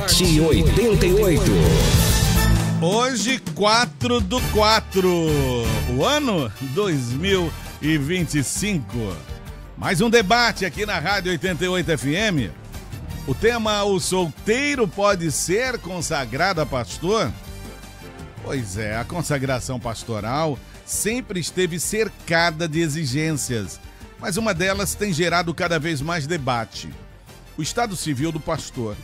Debate 88. Hoje, 4/4, o ano 2025. Mais um debate aqui na Rádio 88 FM. O tema: o solteiro pode ser consagrado a pastor? Pois é, a consagração pastoral sempre esteve cercada de exigências, mas uma delas tem gerado cada vez mais debate: o estado civil do pastor.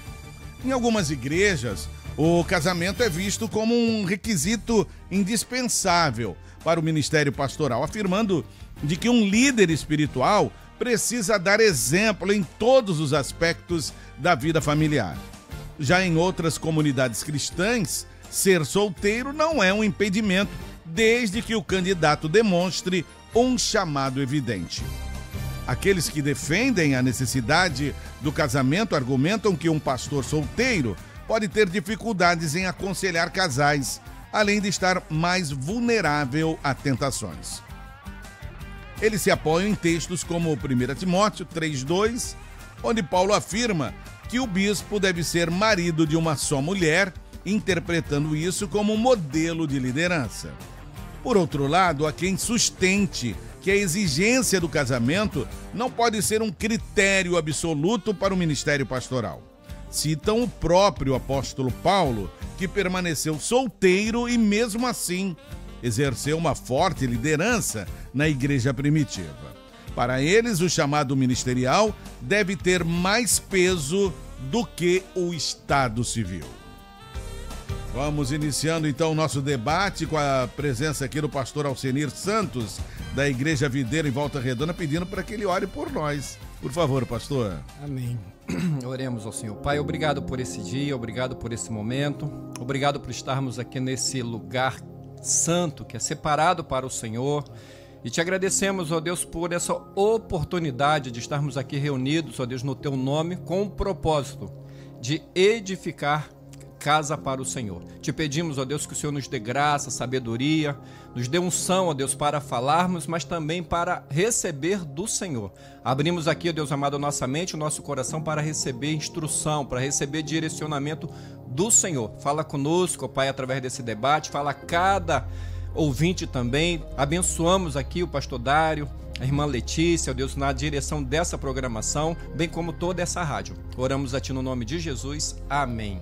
Em algumas igrejas, o casamento é visto como um requisito indispensável para o ministério pastoral, afirmando de que um líder espiritual precisa dar exemplo em todos os aspectos da vida familiar. Já em outras comunidades cristãs, ser solteiro não é um impedimento, desde que o candidato demonstre um chamado evidente. Aqueles que defendem a necessidade do casamento argumentam que um pastor solteiro pode ter dificuldades em aconselhar casais, além de estar mais vulnerável a tentações. Eles se apoiam em textos como 1 Timóteo 3:2, onde Paulo afirma que o bispo deve ser marido de uma só mulher, interpretando isso como um modelo de liderança. Por outro lado, há quem sustente que a exigência do casamento não pode ser um critério absoluto para o ministério pastoral. Citam o próprio apóstolo Paulo, que permaneceu solteiro e, mesmo assim, exerceu uma forte liderança na igreja primitiva. Para eles, o chamado ministerial deve ter mais peso do que o estado civil. Vamos iniciando então o nosso debate com a presença aqui do pastor Alcenir Santos, da Igreja Videira em Volta Redonda, pedindo para que ele ore por nós. Por favor, pastor. Amém. Oremos ao Senhor. Pai, obrigado por esse dia, obrigado por esse momento, obrigado por estarmos aqui nesse lugar santo que é separado para o Senhor. E te agradecemos, ó Deus, por essa oportunidade de estarmos aqui reunidos, ó Deus, no teu nome, com o propósito de edificar casa para o Senhor. Te pedimos, ó Deus, que o Senhor nos dê graça, sabedoria, nos dê unção, ó Deus, para falarmos, mas também para receber do Senhor. Abrimos aqui, ó Deus amado, a nossa mente, o nosso coração para receber instrução, para receber direcionamento do Senhor. Fala conosco, ó Pai, através desse debate, fala a cada ouvinte também. Abençoamos aqui o pastor Dário, a irmã Letícia, ó Deus, na direção dessa programação, bem como toda essa rádio. Oramos a Ti no nome de Jesus. Amém.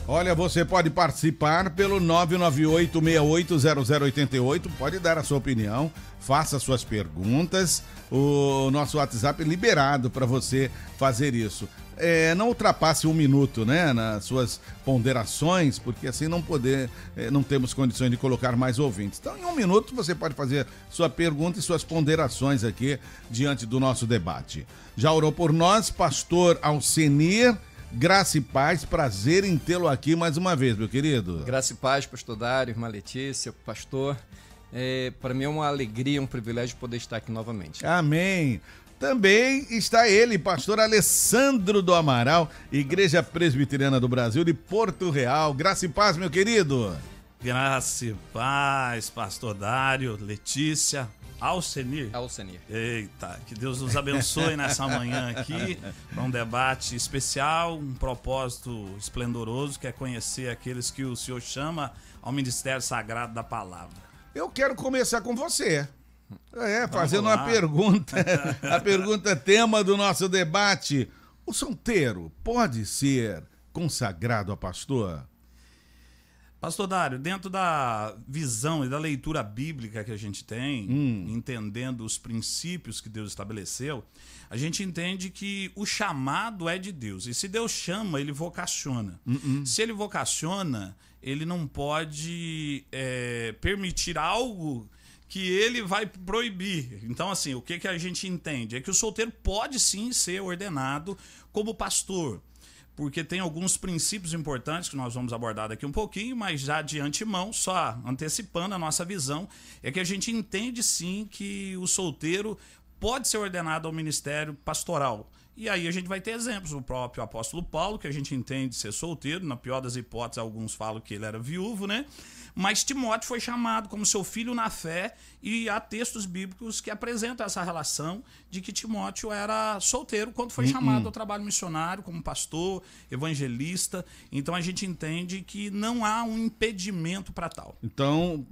Olha, você pode participar pelo 998-680088, pode dar a sua opinião, faça suas perguntas, o nosso WhatsApp é liberado para você fazer isso. Não ultrapasse 1 minuto, né, nas suas ponderações, porque assim não temos condições de colocar mais ouvintes. Então, em 1 minuto você pode fazer sua pergunta e suas ponderações aqui diante do nosso debate. Já orou por nós, pastor Alcenir? Graça e paz, prazer em tê-lo aqui mais uma vez, meu querido. Graça e paz, pastor Dário, irmã Letícia, pastor. Para mim é uma alegria, um privilégio poder estar aqui novamente. Amém. Também está ele, pastor Alessandro do Amaral, Igreja Presbiteriana do Brasil de Porto Real. Graça e paz, meu querido. Graça e paz, pastor Dário, Letícia, Alcenir. Eita, que Deus nos abençoe nessa manhã aqui, para um debate especial, um propósito esplendoroso, que é conhecer aqueles que o Senhor chama ao ministério sagrado da palavra. Eu quero começar com você. Fazendo uma pergunta, a pergunta tema do nosso debate: o solteiro pode ser consagrado a pastor? Pastor Dário, dentro da visão e da leitura bíblica que a gente tem, entendendo os princípios que Deus estabeleceu, a gente entende que o chamado é de Deus. E se Deus chama, ele vocaciona. Se ele vocaciona, ele não pode permitir algo que ele vai proibir. Então, assim, o que a gente entende? É que o solteiro pode sim ser ordenado como pastor, porque tem alguns princípios importantes que nós vamos abordar daqui um pouquinho, mas já de antemão, só antecipando a nossa visão, é que a gente entende sim que o solteiro pode ser ordenado ao ministério pastoral. E aí a gente vai ter exemplos. O próprio apóstolo Paulo, que a gente entende ser solteiro, na pior das hipóteses, alguns falam que ele era viúvo, né? Mas Timóteo foi chamado como seu filho na fé, e há textos bíblicos que apresentam essa relação de que Timóteo era solteiro quando foi chamado ao trabalho missionário, como pastor, evangelista. Então a gente entende que não há um impedimento para tal. Então,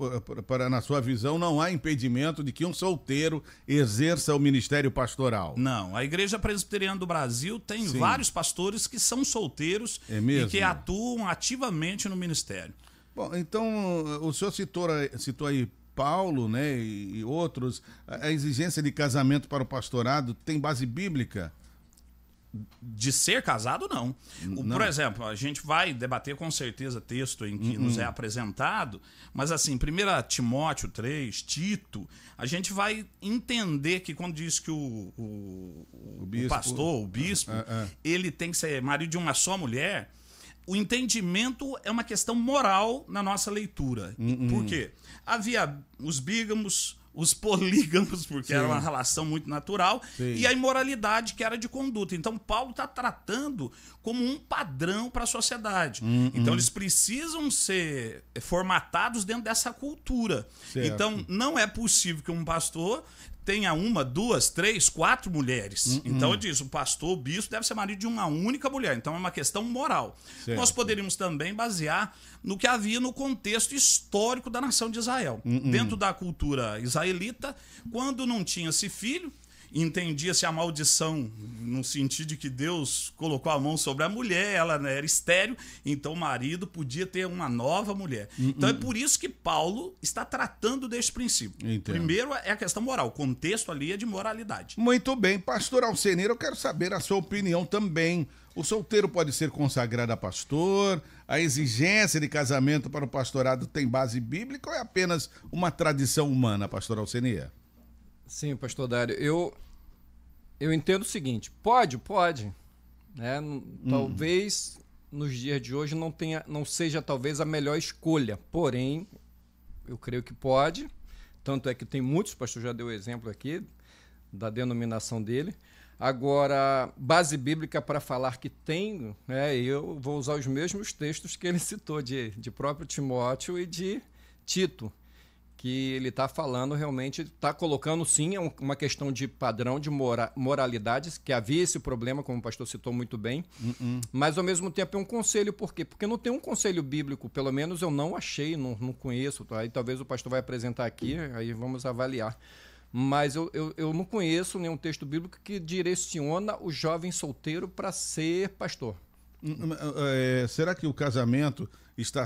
na sua visão, não há impedimento de que um solteiro exerça o ministério pastoral? Não. A Igreja Presbiteriana do Brasil tem vários pastores que são solteiros e que atuam ativamente no ministério. Bom, então, o senhor citou aí Paulo, né, e outros. A exigência de casamento para o pastorado tem base bíblica? De ser casado, não. Por exemplo, a gente vai debater com certeza texto em que nos é apresentado, mas assim, 1 Timóteo 3, Tito, a gente vai entender que quando diz que o pastor, o bispo, ele tem que ser marido de uma só mulher, o entendimento é uma questão moral na nossa leitura. Por quê? Havia os bígamos, os polígamos, porque era uma relação muito natural, e a imoralidade, que era de conduta. Então, Paulo está tratando como um padrão para a sociedade. Então, eles precisam ser formatados dentro dessa cultura. Certo. Então, não é possível que um pastor tenha 1, 2, 3, 4 mulheres. Então, eu disse, o pastor, o bispo, deve ser marido de uma única mulher. Então, é uma questão moral. Certo. Nós poderíamos também basear no que havia no contexto histórico da nação de Israel. Dentro da cultura israelita, quando não tinha-se filho, entendia-se a maldição no sentido de que Deus colocou a mão sobre a mulher, ela era estéril, então o marido podia ter uma nova mulher. Então é por isso que Paulo está tratando deste princípio. Entendo. Primeiro é a questão moral, o contexto ali é de moralidade. Muito bem. Pastor Alceneiro, eu quero saber a sua opinião também. O solteiro pode ser consagrado a pastor? A exigência de casamento para o pastorado tem base bíblica ou é apenas uma tradição humana, pastor Alceneiro? Sim, pastor Dário, eu entendo o seguinte, pode, né? Talvez nos dias de hoje não seja talvez a melhor escolha, porém, eu creio que pode, tanto é que tem muitos, o pastor já deu exemplo aqui da denominação dele. Agora, base bíblica para falar que tem, né, eu vou usar os mesmos textos que ele citou, de próprio Timóteo e de Tito, que ele está falando realmente, está colocando sim uma questão de padrão de moralidades, que havia esse problema, como o pastor citou muito bem, mas ao mesmo tempo é um conselho, por quê? Porque não tem um conselho bíblico, pelo menos eu não achei, não conheço, aí talvez o pastor vai apresentar aqui, aí vamos avaliar. Mas eu não conheço nenhum texto bíblico que direciona o jovem solteiro para ser pastor. Será que o casamento está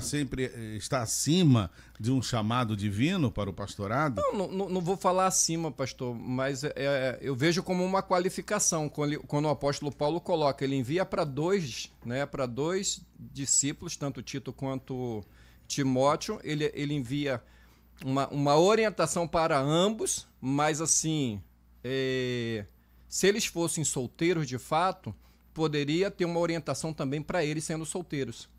acima de um chamado divino para o pastorado? Não vou falar acima, pastor, mas eu vejo como uma qualificação. Quando o apóstolo Paulo coloca, ele envia para dois discípulos, tanto Tito quanto Timóteo, ele envia uma orientação para ambos, mas assim, se eles fossem solteiros de fato, poderia ter uma orientação também para eles sendo solteiros.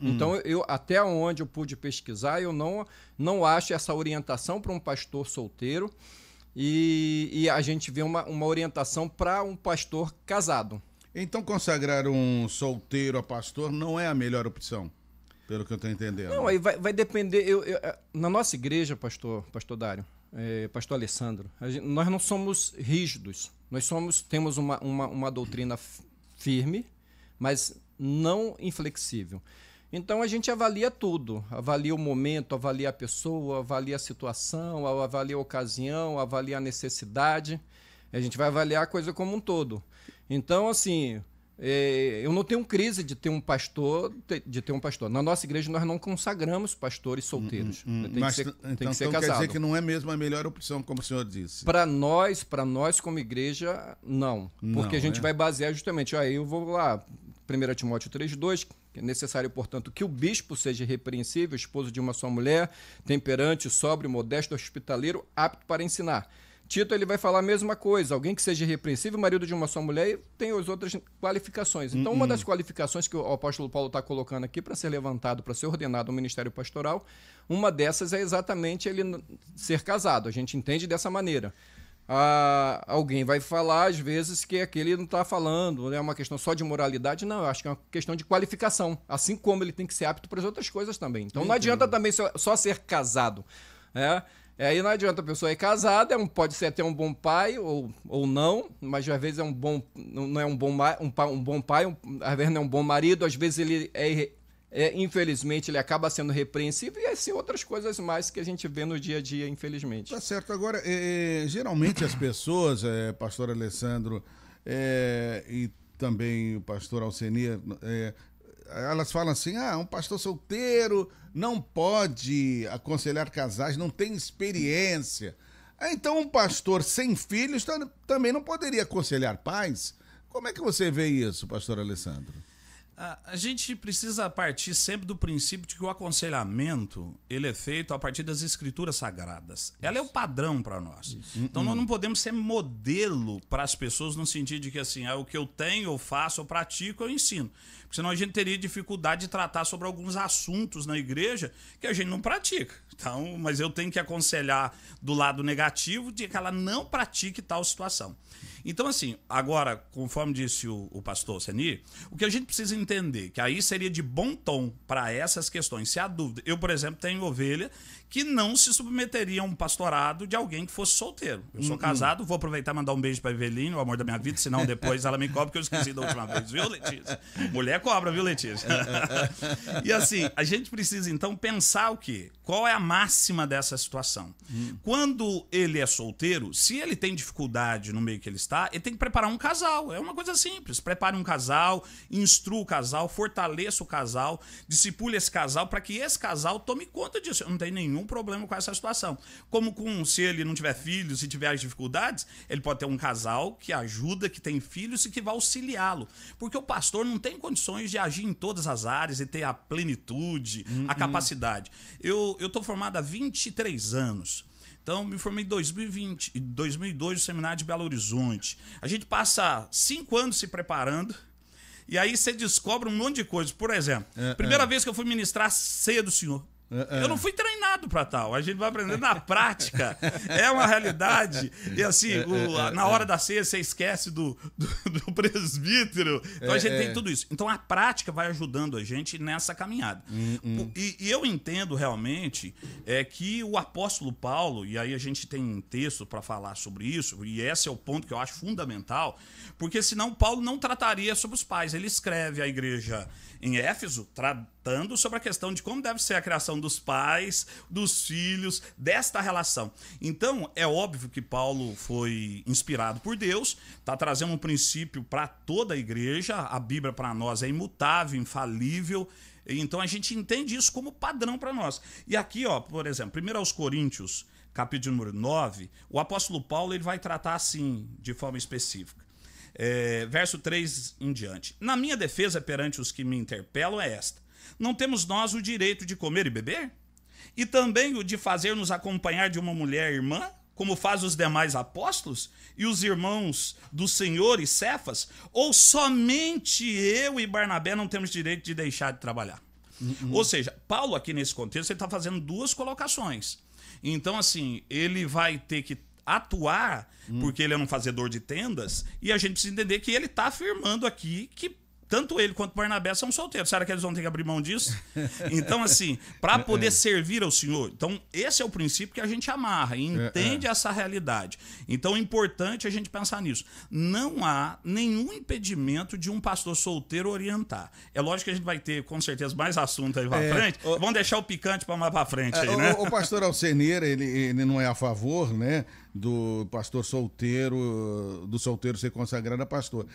Então, até onde eu pude pesquisar, eu não acho essa orientação para um pastor solteiro e a gente vê uma orientação para um pastor casado. Então, consagrar um solteiro a pastor não é a melhor opção, pelo que eu estou entendendo. Não, aí vai depender. Na nossa igreja, pastor Dário, pastor Alessandro, nós não somos rígidos. Nós temos uma doutrina firme, mas não inflexível. Então a gente avalia tudo, avalia o momento, avalia a pessoa, avalia a situação, avalia a ocasião, avalia a necessidade. A gente vai avaliar a coisa como um todo. Então, assim, eu não tenho crise de ter um pastor. Na nossa igreja nós não consagramos pastores solteiros. Tem que ser casado. Quer dizer que não é mesmo a melhor opção, como o senhor disse? Para nós como igreja, não. Porque a gente vai basear justamente, aí eu vou lá, 1 Timóteo 3,2, que é necessário, portanto, que o bispo seja irrepreensível, esposo de uma só mulher, temperante, sóbrio, modesto, hospitaleiro, apto para ensinar. Tito, ele vai falar a mesma coisa, alguém que seja irrepreensível, marido de uma só mulher, e tem as outras qualificações. Então, uma das qualificações que o apóstolo Paulo está colocando aqui para ser levantado, para ser ordenado ao ministério pastoral, uma dessas é exatamente ele ser casado. A gente entende dessa maneira. alguém vai falar, às vezes, que aquele não está falando, é uma questão só de moralidade. Não, eu acho que é uma questão de qualificação, assim como ele tem que ser apto para as outras coisas também. Então não adianta também só ser casado, né? Aí não adianta a pessoa ir casada, pode ser até um bom pai ou não, mas às vezes não é um bom pai, às vezes não é um bom marido, às vezes ele infelizmente, ele acaba sendo repreensível e assim outras coisas mais que a gente vê no dia a dia, infelizmente. Tá certo. Agora, geralmente as pessoas, pastor Alessandro e também o pastor Alcenir, elas falam assim, um pastor solteiro não pode aconselhar casais, não tem experiência. Então um pastor sem filhos também não poderia aconselhar pais? Como é que você vê isso, pastor Alessandro? A gente precisa partir sempre do princípio de que o aconselhamento ele é feito a partir das escrituras sagradas. Ela é o padrão para nós. Então nós não podemos ser modelo para as pessoas no sentido de que assim, o que eu tenho, eu faço, eu pratico, eu ensino. Porque senão a gente teria dificuldade de tratar sobre alguns assuntos na igreja que a gente não pratica. Então, mas eu tenho que aconselhar do lado negativo de que ela não pratique tal situação. Então, assim, agora, conforme disse o pastor Alcenir, o que a gente precisa entender, que aí seria de bom tom para essas questões, se há dúvida. Eu, por exemplo, tenho ovelha que não se submeteria a um pastorado de alguém que fosse solteiro. Eu sou casado, vou aproveitar e mandar um beijo para Eveline, o amor da minha vida, senão depois ela me cobra, porque eu esqueci da última vez, viu, Letícia? Mulher cobra, viu, Letícia? E assim, a gente precisa, então, pensar o quê? Qual é a máxima dessa situação? Quando ele é solteiro, se ele tem dificuldade no meio que ele está, ele tem que preparar um casal. É uma coisa simples. Prepare um casal, instrua o casal, fortaleça o casal, discipule esse casal para que esse casal tome conta disso. Eu não tenho nenhum problema com essa situação. Como se ele não tiver filhos, se tiver as dificuldades, ele pode ter um casal que ajuda, que tem filhos e que vai auxiliá-lo. Porque o pastor não tem condições de agir em todas as áreas e ter a plenitude, a capacidade. Eu estou formado há 23 anos. Então, me formei em 2020, em 2002 no seminário de Belo Horizonte. A gente passa 5 anos se preparando e aí você descobre um monte de coisas. Por exemplo, primeira vez que eu fui ministrar a ceia do Senhor. Eu não fui treinado para tal. A gente vai aprender na prática. É uma realidade. E assim, na hora da ceia, você esquece do presbítero. Então a gente tem tudo isso. Então a prática vai ajudando a gente nessa caminhada. E eu entendo realmente que o apóstolo Paulo, e aí a gente tem um texto para falar sobre isso, e esse é o ponto que eu acho fundamental, porque senão Paulo não trataria sobre os pais. Ele escreve à igreja em Éfeso, tratando sobre a questão de como deve ser a criação dos pais, dos filhos, desta relação. Então, é óbvio que Paulo foi inspirado por Deus, está trazendo um princípio para toda a igreja, a Bíblia para nós é imutável, infalível, então a gente entende isso como padrão para nós. E aqui, por exemplo, 1 Coríntios, capítulo número 9, o apóstolo Paulo ele vai tratar assim, de forma específica. Verso 3 em diante. Na minha defesa perante os que me interpelam é esta: não temos nós o direito de comer e beber? E também o de fazer-nos acompanhar de uma mulher irmã, como faz os demais apóstolos e os irmãos do Senhor e Cefas? Ou somente eu e Barnabé não temos direito de deixar de trabalhar? Ou seja, Paulo aqui nesse contexto ele está fazendo duas colocações. Então assim, ele vai ter que atuar, porque ele é um fazedor de tendas, e a gente precisa entender que ele está afirmando aqui que tanto ele quanto Barnabé são solteiros. Será que eles vão ter que abrir mão disso? Então, assim, para poder servir ao Senhor. Então, esse é o princípio que a gente amarra e entende essa realidade. Então, é importante a gente pensar nisso. Não há nenhum impedimento de um pastor solteiro orientar. É lógico que a gente vai ter, com certeza, mais assunto aí para frente. Vamos deixar o picante para mais para frente aí, né? O pastor Alcenir, ele não é a favor, né, do pastor solteiro, do solteiro ser consagrado a pastor.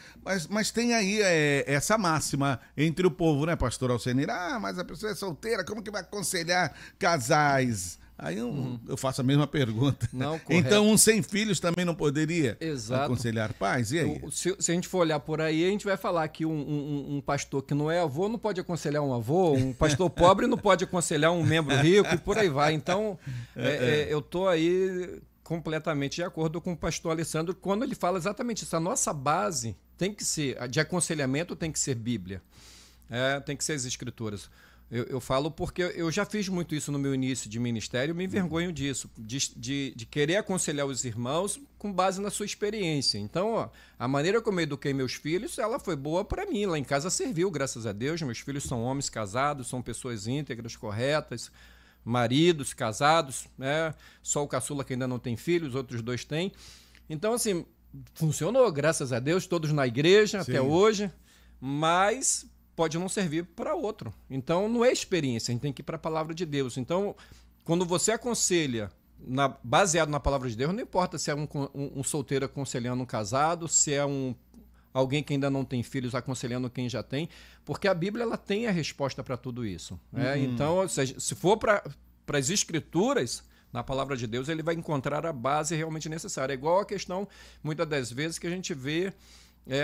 Mas tem aí essa máxima entre o povo, né, pastor Alcenir? Mas a pessoa é solteira, como que vai aconselhar casais? Aí eu faço a mesma pergunta. Não, então, um sem filhos também não poderia aconselhar pais? E aí? Se a gente for olhar por aí, a gente vai falar que um pastor que não é avô não pode aconselhar um avô, um pastor pobre não pode aconselhar um membro rico e por aí vai. Então, eu estou aí completamente de acordo com o pastor Alessandro quando ele fala exatamente isso. A nossa base tem que ser, de aconselhamento tem que ser Bíblia, tem que ser as Escrituras. Eu falo porque eu já fiz muito isso no meu início de ministério, me envergonho disso, de querer aconselhar os irmãos com base na sua experiência. Então, ó, a maneira como eu eduquei meus filhos, ela foi boa para mim. Lá em casa serviu, graças a Deus. Meus filhos são homens casados, são pessoas íntegras, corretas, maridos casados, né? Só o caçula que ainda não tem filhos, os outros 2 têm. Então, assim, funcionou, graças a Deus, todos na igreja até hoje, mas pode não servir para outro. Então, não é experiência, a gente tem que ir para a palavra de Deus. Então, quando você aconselha baseado na palavra de Deus, não importa se é um solteiro aconselhando um casado, se é alguém que ainda não tem filhos aconselhando quem já tem, porque a Bíblia ela tem a resposta para tudo isso. Né? Então, se for para as Escrituras, na palavra de Deus, ele vai encontrar a base realmente necessária. É igual a questão, muitas das vezes, que a gente vê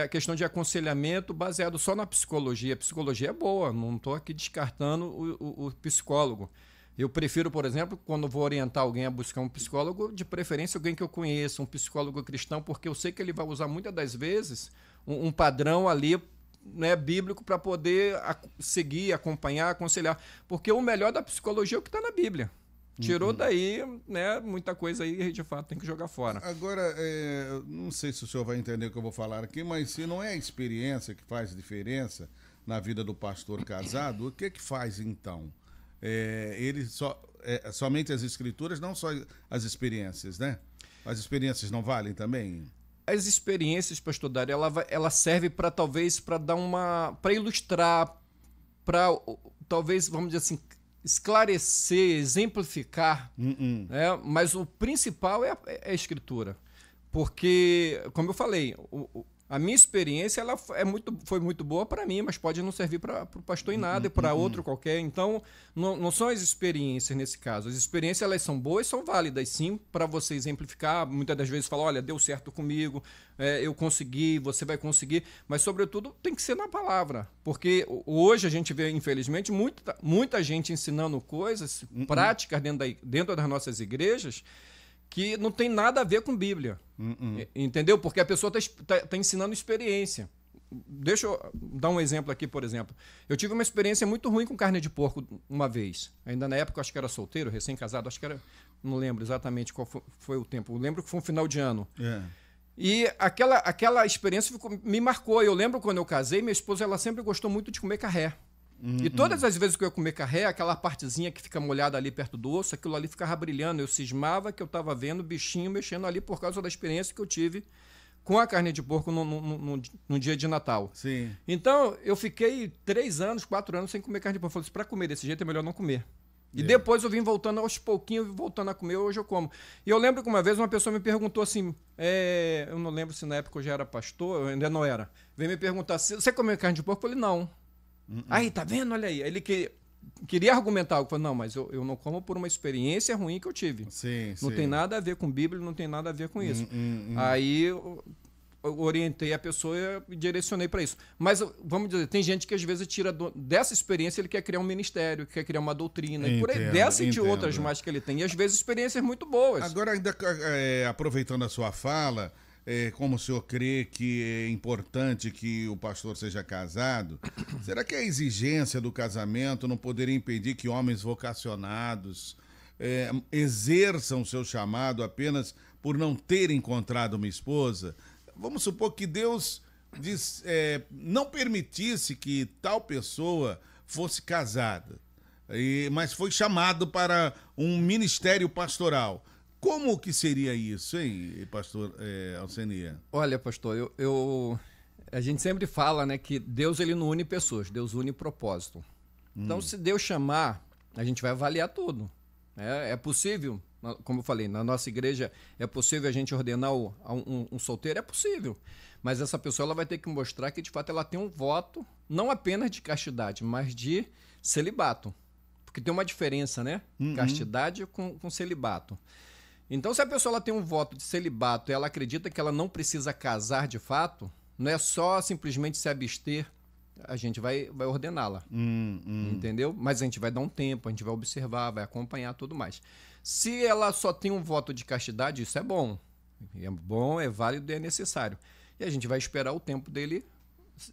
a questão de aconselhamento baseado só na psicologia. A psicologia é boa, não estou aqui descartando o psicólogo. Eu prefiro, por exemplo, quando vou orientar alguém a buscar um psicólogo, de preferência alguém que eu conheça, um psicólogo cristão, porque eu sei que ele vai usar muitas das vezes um padrão ali, né, bíblico para poder seguir, acompanhar, aconselhar. Porque o melhor da psicologia é o que está na Bíblia. Tirou daí, né, muita coisa aí, de fato, tem que jogar fora. Agora, não sei se o senhor vai entender o que eu vou falar aqui, mas se não é a experiência que faz diferença na vida do pastor casado, o que faz então? Ele somente as escrituras, não só as experiências, né? As experiências não valem também? As experiências, pastor Dário, ela serve para talvez para dar para ilustrar, para talvez, vamos dizer assim, esclarecer, exemplificar, né? Mas o principal é a escritura. Porque, como eu falei, a minha experiência ela foi muito boa para mim, mas pode não servir para o pastor em nada e para outro qualquer. Então, não são as experiências nesse caso. As experiências elas são boas, são válidas sim para você exemplificar. Muitas das vezes fala, olha, deu certo comigo, eu consegui, você vai conseguir. Mas, sobretudo, tem que ser na palavra. Porque hoje a gente vê, infelizmente, muita gente ensinando coisas práticas dentro das nossas igrejas que não tem nada a ver com Bíblia. Entendeu? Porque a pessoa está ensinando experiência. Deixa eu dar um exemplo aqui, por exemplo. Eu tive uma experiência muito ruim com carne de porco uma vez. Ainda na época, eu acho que era solteiro, recém-casado, acho que era... Não lembro exatamente qual foi o tempo. Eu lembro que foi um final de ano. E aquela experiência me marcou. Eu lembro quando eu casei, minha esposa ela sempre gostou muito de comer carré. E todas as vezes que eu ia comer carré, aquela partezinha que fica molhada ali perto do osso, aquilo ali ficava brilhando. Eu cismava que eu estava vendo o bichinho mexendo ali por causa da experiência que eu tive com a carne de porco no dia de Natal. Sim. Então, eu fiquei 3 anos, 4 anos sem comer carne de porco. Eu falei, para comer desse jeito é melhor não comer. E depois eu vim voltando aos pouquinhos, voltando a comer, hoje eu como. E eu lembro que uma vez uma pessoa me perguntou assim, eu não lembro se na época eu já era pastor, eu ainda não era. Veio me perguntar, você comeu carne de porco? Eu falei, não. Aí, tá vendo? Olha aí. Aí ele queria argumentar algo. Eu falei, não, mas eu não como por uma experiência ruim que eu tive. Não tem nada a ver com Bíblia, não tem nada a ver com isso. Aí eu orientei a pessoa e direcionei para isso. Mas, vamos dizer, tem gente que às vezes tira dessa experiência, ele quer criar um ministério, quer criar uma doutrina, e por aí, dessa e de outras mais que ele tem. E às vezes experiências muito boas. Agora, ainda aproveitando a sua fala, como o senhor crê que é importante que o pastor seja casado, será que a exigência do casamento não poderia impedir que homens vocacionados exerçam o seu chamado apenas por não terem encontrado uma esposa? Vamos supor que Deus não permitisse que tal pessoa fosse casada, mas foi chamado para um ministério pastoral. Como que seria isso, hein, pastor Alcenia? Olha, pastor, a gente sempre fala, né, que Deus ele não une pessoas, Deus une propósito. Então, se Deus chamar, a gente vai avaliar tudo. É possível, como eu falei, na nossa igreja é possível a gente ordenar um solteiro? É possível. Mas essa pessoa ela vai ter que mostrar que, de fato, ela tem um voto, não apenas de castidade, mas de celibato. Porque tem uma diferença, né? Castidade com celibato. Então, se a pessoa ela tem um voto de celibato e ela acredita que ela não precisa casar de fato, não é só simplesmente se abster, a gente vai ordená-la, entendeu? Mas a gente vai dar um tempo, a gente vai observar, vai acompanhar tudo mais. Se ela só tem um voto de castidade, isso é bom, é válido e é necessário. E a gente vai esperar o tempo dele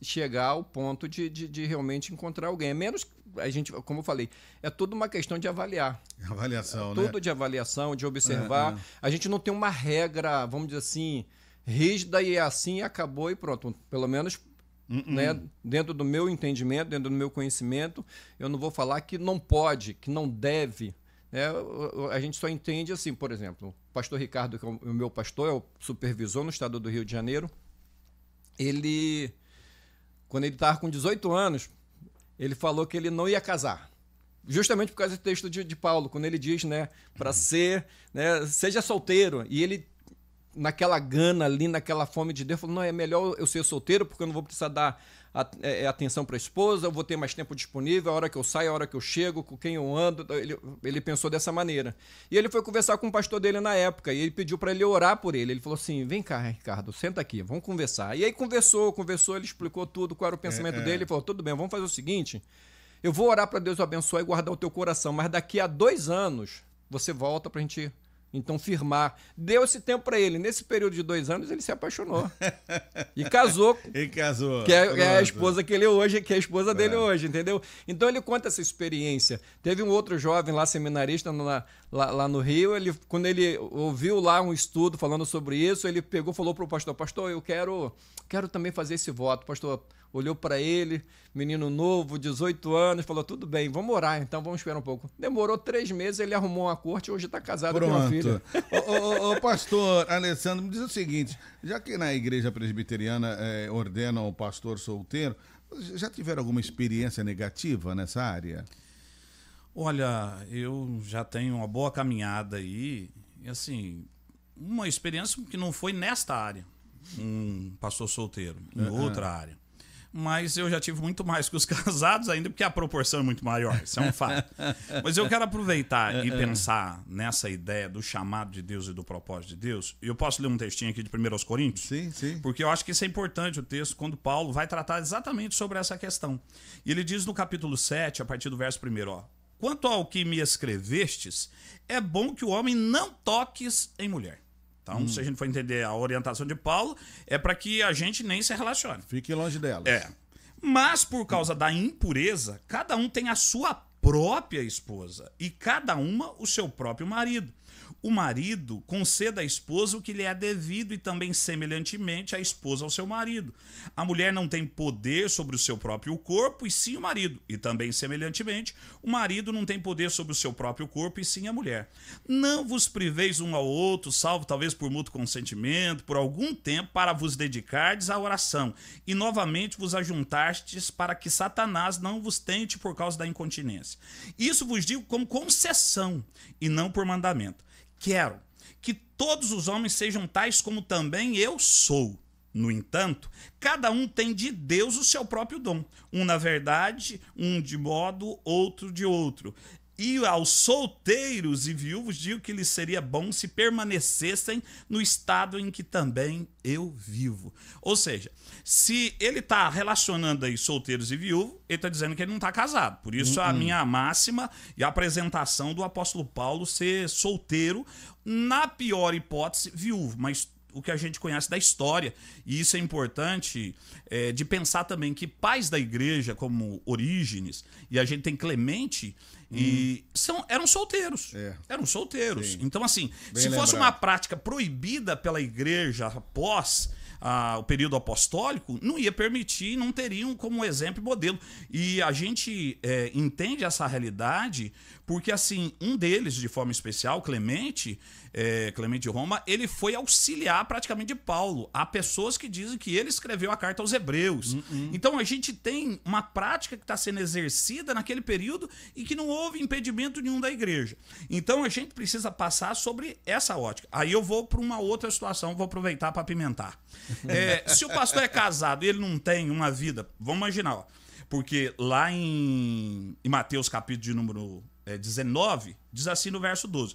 chegar ao ponto de realmente encontrar alguém. É menos, a gente, como eu falei, é tudo uma questão de avaliar. Avaliação, Tudo de avaliação, de observar. A gente não tem uma regra, vamos dizer assim, rígida e é assim, acabou e pronto. Pelo menos né, dentro do meu entendimento, dentro do meu conhecimento, eu não vou falar que não pode, que não deve. Né? A gente só entende assim, por exemplo, o pastor Ricardo, que é o meu pastor, é o supervisor no estado do Rio de Janeiro. Ele, quando ele estava com 18 anos, ele falou que ele não ia casar. Justamente por causa do texto de Paulo, quando ele diz, né, para ser, né, seja solteiro. E ele, naquela gana ali, naquela fome de Deus, falou, não, é melhor eu ser solteiro, porque eu não vou precisar dar atenção para a esposa, eu vou ter mais tempo disponível, a hora que eu saio, a hora que eu chego, com quem eu ando. Ele pensou dessa maneira. E ele foi conversar com o pastor dele na época, e ele pediu para ele orar por ele. Ele falou assim, vem cá, Ricardo, senta aqui, vamos conversar. E aí conversou, ele explicou tudo, qual era o pensamento dele. Ele falou, tudo bem, vamos fazer o seguinte, eu vou orar para Deus abençoar e guardar o teu coração, mas daqui a 2 anos você volta para a gente então firmar. Deu esse tempo para ele. Nesse período de 2 anos ele se apaixonou e casou. E casou. Que é a esposa que ele hoje, que é a esposa dele hoje, entendeu? Então ele conta essa experiência. Teve um outro jovem lá, seminarista lá no Rio, quando ele ouviu lá um estudo falando sobre isso, ele pegou e falou para o pastor, eu quero também fazer esse voto. O pastor olhou para ele, menino novo, 18 anos, falou, tudo bem, vamos orar, então vamos esperar um pouco. Demorou 3 meses, ele arrumou uma corte e hoje está casado com uma filha. O pastor Alessandro, me diz o seguinte, já que na igreja presbiteriana ordenam o pastor solteiro, já tiveram alguma experiência negativa nessa área? Olha, eu já tenho uma boa caminhada aí, e assim, uma experiência que não foi nesta área, um pastor solteiro, em outra área. Mas eu já tive muito mais que os casados ainda, porque a proporção é muito maior, isso é um fato. Mas eu quero aproveitar e pensar nessa ideia do chamado de Deus e do propósito de Deus. E eu posso ler um textinho aqui de 1 Coríntios? Sim, sim. Porque eu acho que isso é importante, o texto, quando Paulo vai tratar exatamente sobre essa questão. E ele diz no capítulo 7, a partir do verso 1, ó, quanto ao que me escrevestes, é bom que o homem não toques em mulher. Então, se a gente for entender a orientação de Paulo, é para que a gente nem se relacione. Fique longe delas. Mas por causa da impureza, cada um tem a sua própria esposa e cada uma o seu próprio marido. O marido conceda à esposa o que lhe é devido e também semelhantemente a esposa ao seu marido. A mulher não tem poder sobre o seu próprio corpo e sim o marido. E também semelhantemente, o marido não tem poder sobre o seu próprio corpo e sim a mulher. Não vos priveis um ao outro, salvo talvez por mútuo consentimento, por algum tempo para vos dedicardes à oração e novamente vos ajuntastes para que Satanás não vos tente por causa da incontinência. Isso vos digo como concessão e não por mandamento. Quero que todos os homens sejam tais como também eu sou. No entanto, cada um tem de Deus o seu próprio dom. Um na verdade, um de modo, outro de outro. E aos solteiros e viúvos digo que lhes seria bom se permanecessem no estado em que também eu vivo. Ou seja, se ele está relacionando aí solteiros e viúvos, ele está dizendo que ele não está casado. Por isso a minha máxima e a apresentação do apóstolo Paulo ser solteiro, na pior hipótese, viúvo. Mas o que a gente conhece da história, e isso é importante de pensar também que pais da igreja, como Orígenes, e a gente tem Clemente, eram solteiros. Eram solteiros. Sim. Então, assim, se fosse uma prática proibida pela igreja após o período apostólico, não ia permitir, não teriam como exemplo e modelo. E a gente entende essa realidade porque, assim, um deles, de forma especial, Clemente de Roma, ele foi auxiliar praticamente de Paulo. Há pessoas que dizem que ele escreveu a carta aos Hebreus. Então a gente tem uma prática que está sendo exercida naquele período e que não houve impedimento nenhum da igreja. Então a gente precisa passar sobre essa ótica. Aí eu vou para uma outra situação, vou aproveitar para apimentar. Se o pastor é casado e ele não tem uma vida, vamos imaginar, ó, porque lá em Mateus capítulo de número 19, diz assim no verso 12,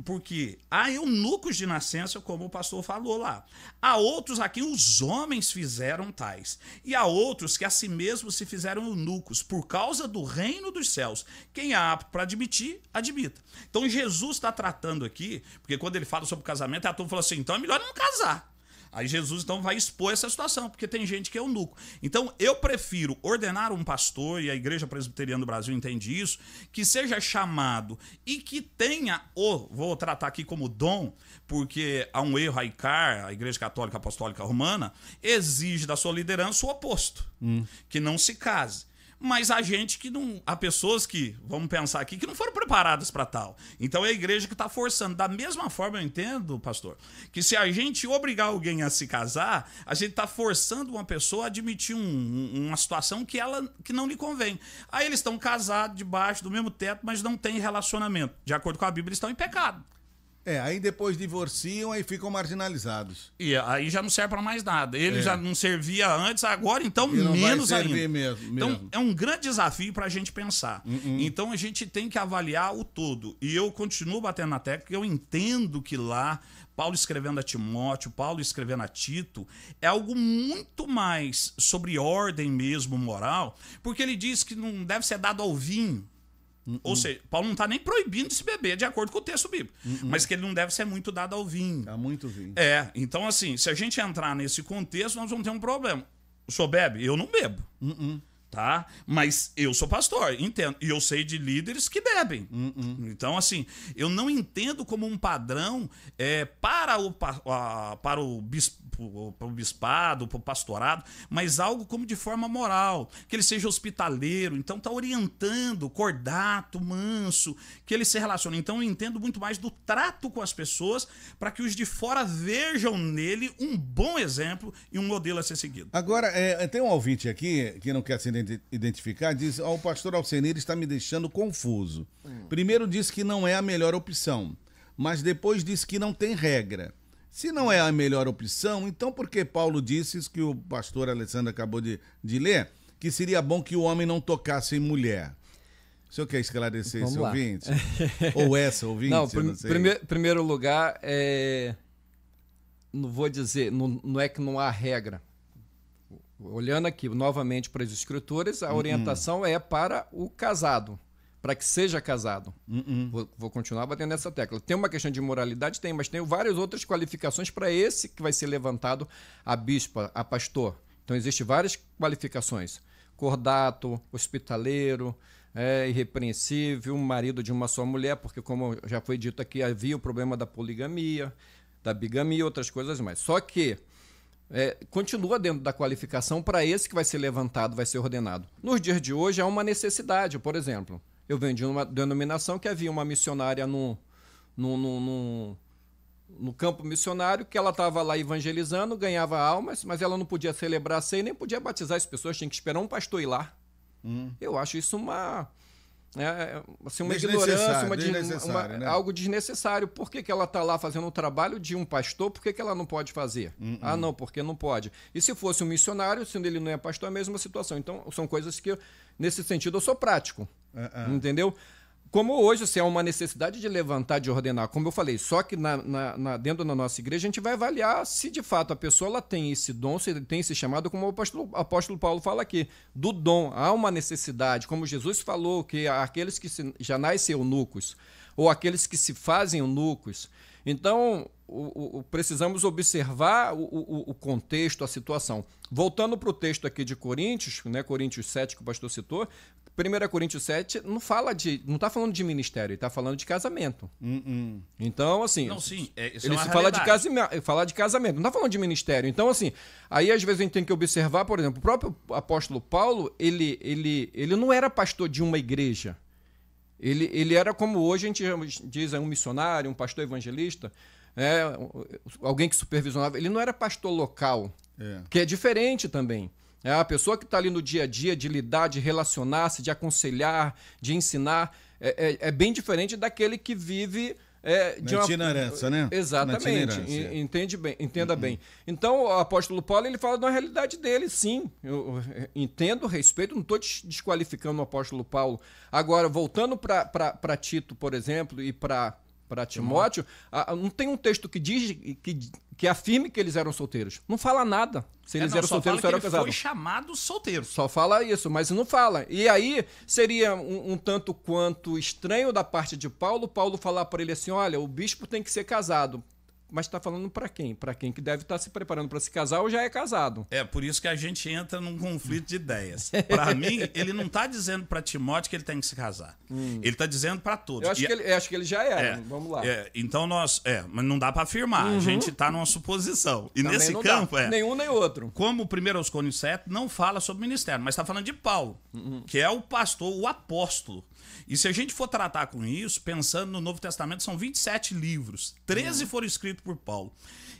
porque há eunucos de nascença, como o pastor falou lá, há outros a quem os homens fizeram tais, e há outros que a si mesmos se fizeram eunucos, por causa do reino dos céus. Quem é apto para admitir, admita. Então Jesus está tratando aqui, porque quando ele fala sobre casamento, a turma fala assim, então é melhor não casar. Aí Jesus então vai expor essa situação, porque tem gente que é eunuco. Então eu prefiro ordenar um pastor, e a Igreja Presbiteriana do Brasil entende isso, que seja chamado e que tenha, vou tratar aqui como dom, porque há um erro, a Igreja Católica Apostólica Romana exige da sua liderança o oposto, que não se case. Mas há pessoas que, vamos pensar aqui, que não foram preparadas para tal. Então é a igreja que está forçando. Da mesma forma, eu entendo, pastor, que se a gente obrigar alguém a se casar, a gente está forçando uma pessoa a admitir uma situação que não lhe convém. Aí eles estão casados debaixo do mesmo teto, mas não têm relacionamento. De acordo com a Bíblia, eles estão em pecado. Aí depois divorciam e ficam marginalizados. E aí já não serve para mais nada. Ele já não servia antes, agora então não menos vai servir ainda. Mesmo. Então é um grande desafio para a gente pensar. Então a gente tem que avaliar o todo. E eu continuo batendo na tecla, porque eu entendo que lá, Paulo escrevendo a Timóteo, Paulo escrevendo a Tito, é algo muito mais sobre ordem mesmo, moral, porque ele diz que não deve ser dado ao vinho. Ou seja, Paulo não está nem proibindo de se beber, de acordo com o texto bíblico. Mas que ele não deve ser muito dado ao vinho. Há muito vinho. Então assim, se a gente entrar nesse contexto, nós vamos ter um problema. O senhor bebe? Eu não bebo. Tá? Mas eu sou pastor, entendo. E eu sei de líderes que bebem. Então, assim, eu não entendo como um padrão para o bispado, para o pastorado, mas algo como de forma moral. Que ele seja hospitaleiro, então tá orientando, cordato, manso, que ele se relacione. Então eu entendo muito mais do trato com as pessoas para que os de fora vejam nele um bom exemplo e um modelo a ser seguido. Agora, tem um ouvinte aqui que não quer se identificar, diz: o pastor Alcenir está me deixando confuso. Primeiro disse que não é a melhor opção, mas depois disse que não tem regra. Se não é a melhor opção, então por que Paulo disse isso que o pastor Alessandro acabou de ler, que seria bom que o homem não tocasse em mulher? O senhor quer esclarecer esse ouvinte? Ou essa ouvinte? Não, primeiro lugar, não vou dizer, não é que não há regra. Olhando aqui novamente para as escrituras, a orientação é para o casado, para que seja casado. Vou continuar batendo nessa tecla. Tem uma questão de moralidade? Tem, mas tem várias outras qualificações para esse que vai ser levantado a bispa, a pastor. Então, existem várias qualificações. Cordato, hospitaleiro, irrepreensível, marido de uma só mulher, porque, como já foi dito aqui, havia o problema da poligamia, da bigamia e outras coisas mais. Só que continua dentro da qualificação para esse que vai ser levantado, vai ser ordenado. Nos dias de hoje, há uma necessidade. Por exemplo, eu venho de uma denominação que havia uma missionária no campo missionário, que ela estava lá evangelizando, ganhava almas, mas ela não podia celebrar a ceia e nem podia batizar as pessoas, tinha que esperar um pastor ir lá. Eu acho isso uma ignorância, né? algo desnecessário. Por que ela está lá fazendo o trabalho de um pastor? Por que ela não pode fazer? Não, porque não pode. E se fosse um missionário, sendo ele não é pastor, é a mesma situação. Então, são coisas que, nesse sentido, eu sou prático. Entendeu? Como hoje, se há uma necessidade de levantar, de ordenar, como eu falei, só que dentro da nossa igreja a gente vai avaliar se de fato a pessoa ela tem esse dom, se tem esse chamado, como o apóstolo Paulo fala aqui, do dom. Há uma necessidade, como Jesus falou, que aqueles que já nascem eunucos, ou aqueles que se fazem eunucos. Então, precisamos observar o contexto, a situação. Voltando para o texto aqui de Coríntios, né, Coríntios 7, que o pastor citou, 1 Coríntios 7 não está falando de ministério, ele está falando de casamento. Então, assim, não, sim, isso ele é uma se fala de casamento, não está falando de ministério. Então, assim, aí às vezes a gente tem que observar, por exemplo, o próprio apóstolo Paulo, ele não era pastor de uma igreja. Ele era como hoje a gente diz, um missionário, um pastor evangelista, alguém que supervisionava. Ele não era pastor local, que é diferente também. É a pessoa que está ali no dia a dia, de lidar, de relacionar-se, de aconselhar, de ensinar. É bem diferente daquele que vive de uma itinerância, né? Exatamente. Entenda bem. Então, o apóstolo Paulo ele fala de uma realidade dele, sim. Eu entendo, respeito, não estou desqualificando o apóstolo Paulo. Agora, voltando para Tito, por exemplo, e para Timóteo, não tem um texto que diz que afirme que eles eram solteiros. Não fala nada. Se eles eram solteiros, eram casados. Foi chamado solteiro. Só fala isso, mas não fala. E aí seria um tanto quanto estranho da parte de Paulo falar para ele assim: olha, o bispo tem que ser casado. mas está falando para quem? Para quem que deve estar se preparando para se casar ou já é casado. É por isso que a gente entra num conflito de ideias. Para mim, ele não está dizendo para Timóteo que ele tem que se casar. Ele está dizendo para todos. Eu acho que ele já era. Vamos lá. Então mas não dá para afirmar. A gente está numa suposição. E também nesse campo nenhum nem outro. Como o 1 Coríntios 7 não fala sobre ministério, mas está falando de Paulo, que é o pastor, o apóstolo. E se a gente for tratar com isso, pensando no Novo Testamento, são 27 livros. 13 foram escritos por Paulo.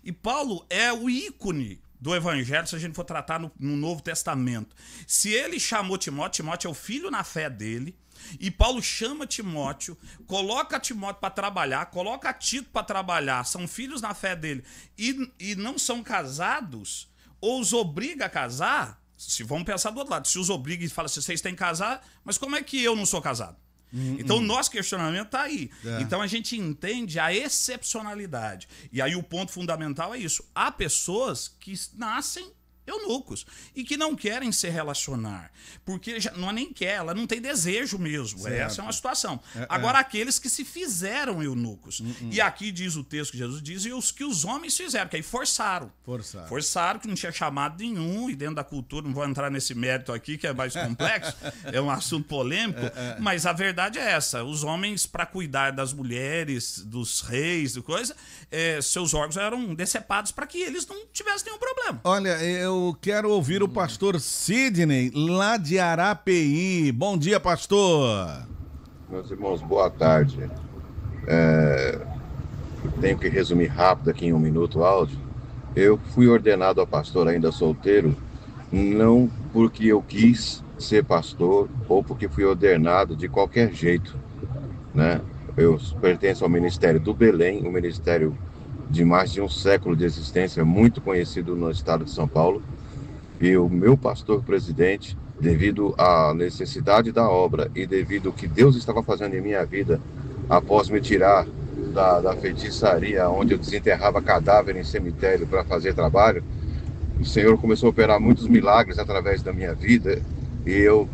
E Paulo é o ícone do evangelho, se a gente for tratar no Novo Testamento. Se ele chamou Timóteo, Timóteo é o filho na fé dele, e Paulo chama Timóteo, coloca Timóteo para trabalhar, coloca Tito para trabalhar, são filhos na fé dele, e não são casados, ou os obriga a casar. Se vamos pensar do outro lado, se os obriga e fala assim, vocês têm que casar, mas como é que eu não sou casado? Então, o nosso questionamento está aí. Então, a gente entende a excepcionalidade. E aí, o ponto fundamental é isso. Há pessoas que nascem eunucos e que não querem se relacionar. Porque não nem quer, ela não tem desejo mesmo. Certo. Essa é uma situação. Agora, aqueles que se fizeram eunucos. E aqui diz o texto que Jesus diz, e os que os homens fizeram, que aí forçaram. Forçaram, que não tinha chamado nenhum, e dentro da cultura, não vou entrar nesse mérito aqui, que é mais complexo, é um assunto polêmico, mas a verdade é essa. Os homens, para cuidar das mulheres, dos reis, do coisa, seus órgãos eram decepados para que eles não tivessem nenhum problema. Olha, eu quero ouvir o pastor Sidney, lá de Arapeí. Bom dia, pastor. Meus irmãos, boa tarde. Tenho que resumir rápido aqui em 1 minuto o áudio. Eu fui ordenado a pastor ainda solteiro, não porque eu quis ser pastor ou porque fui ordenado de qualquer jeito, né? Eu pertenço ao Ministério do Belém, um ministério de mais de um século de existência, muito conhecido no estado de São Paulo. E o meu pastor presidente, devido à necessidade da obra e devido ao que Deus estava fazendo em minha vida, após me tirar da feitiçaria, onde eu desenterrava cadáver em cemitério para fazer trabalho, o Senhor começou a operar muitos milagres através da minha vida, e eu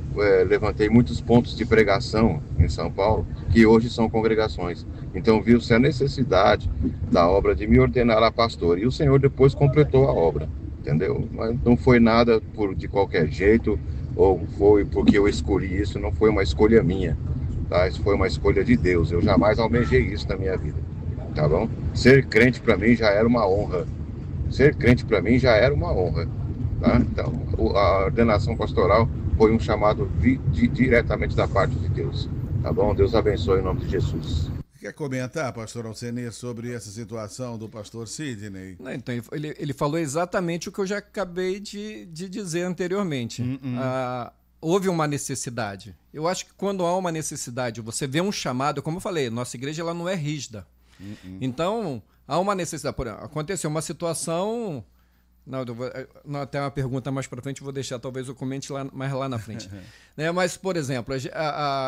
levantei muitos pontos de pregação em São Paulo, que hoje são congregações. Então viu-se a necessidade da obra de me ordenar a pastor, e o Senhor depois completou a obra, entendeu? Mas não foi nada de qualquer jeito, ou foi porque eu escolhi isso, não foi uma escolha minha, tá? Isso foi uma escolha de Deus, eu jamais almejei isso na minha vida, tá bom? Ser crente para mim já era uma honra, tá? Então a ordenação pastoral foi um chamado diretamente da parte de Deus, tá bom? Deus abençoe em nome de Jesus. Quer comentar, pastor Alcenir, sobre essa situação do pastor Sidney? Não, então, ele falou exatamente o que eu já acabei de dizer anteriormente. Houve uma necessidade. Eu acho que quando há uma necessidade, você vê um chamado, como eu falei, nossa igreja ela não é rígida. Então, há uma necessidade. Por exemplo, aconteceu uma situação... Não, até uma pergunta mais para frente, vou deixar, talvez eu comente mais lá na frente. Mas, por exemplo,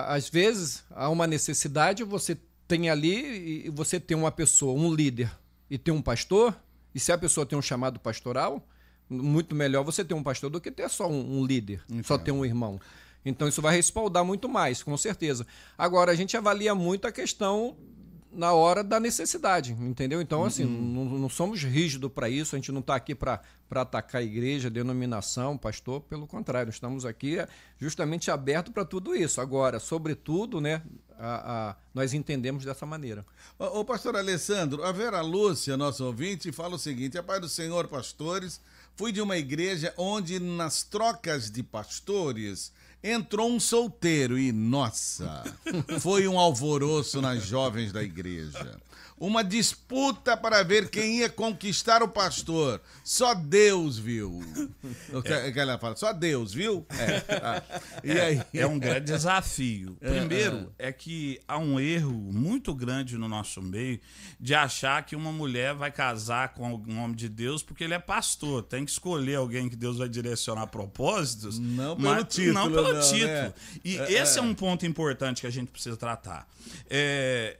às vezes há uma necessidade, você tem ali, e você tem uma pessoa, um líder, e tem um pastor, e se a pessoa tem um chamado pastoral, muito melhor você ter um pastor do que ter só um líder, só ter um irmão. Então isso vai respaldar muito mais, com certeza. Agora, a gente avalia muito a questão na hora da necessidade, entendeu? Então, assim, não somos rígidos para isso, a gente não está aqui para atacar a igreja, a denominação, pastor, pelo contrário, estamos aqui justamente abertos para tudo isso. Agora, sobretudo, né, nós entendemos dessa maneira. Ô pastor Alessandro, a Vera Lúcia, nosso ouvinte, fala o seguinte: a paz do Senhor, pastores, fui de uma igreja onde nas trocas de pastores entrou um solteiro e, nossa, foi um alvoroço nas jovens da igreja. Uma disputa para ver quem ia conquistar o pastor. Só Deus viu. Ela fala, só Deus viu? E aí? É um grande desafio. Primeiro, é que há um erro muito grande no nosso meio de achar que uma mulher vai casar com algum homem de Deus porque ele é pastor. Tem que escolher alguém que Deus vai direcionar propósitos. Não pelo título. Não pelo título. E esse é um ponto importante que a gente precisa tratar.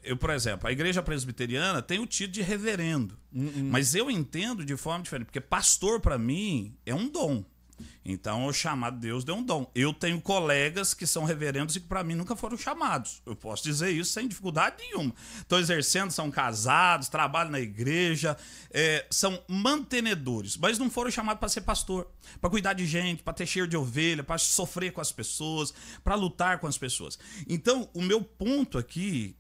Eu, por exemplo, a igreja presbiteriana tem o título de reverendo. Mas eu entendo de forma diferente, porque pastor, para mim, é um dom. Então, o chamado de Deus deu um dom. Eu tenho colegas que são reverendos e que, para mim, nunca foram chamados. Eu posso dizer isso sem dificuldade nenhuma. Estão exercendo, são casados, trabalham na igreja, são mantenedores, mas não foram chamados para ser pastor, para cuidar de gente, para ter cheiro de ovelha, para sofrer com as pessoas, para lutar com as pessoas. Então, o meu ponto aqui,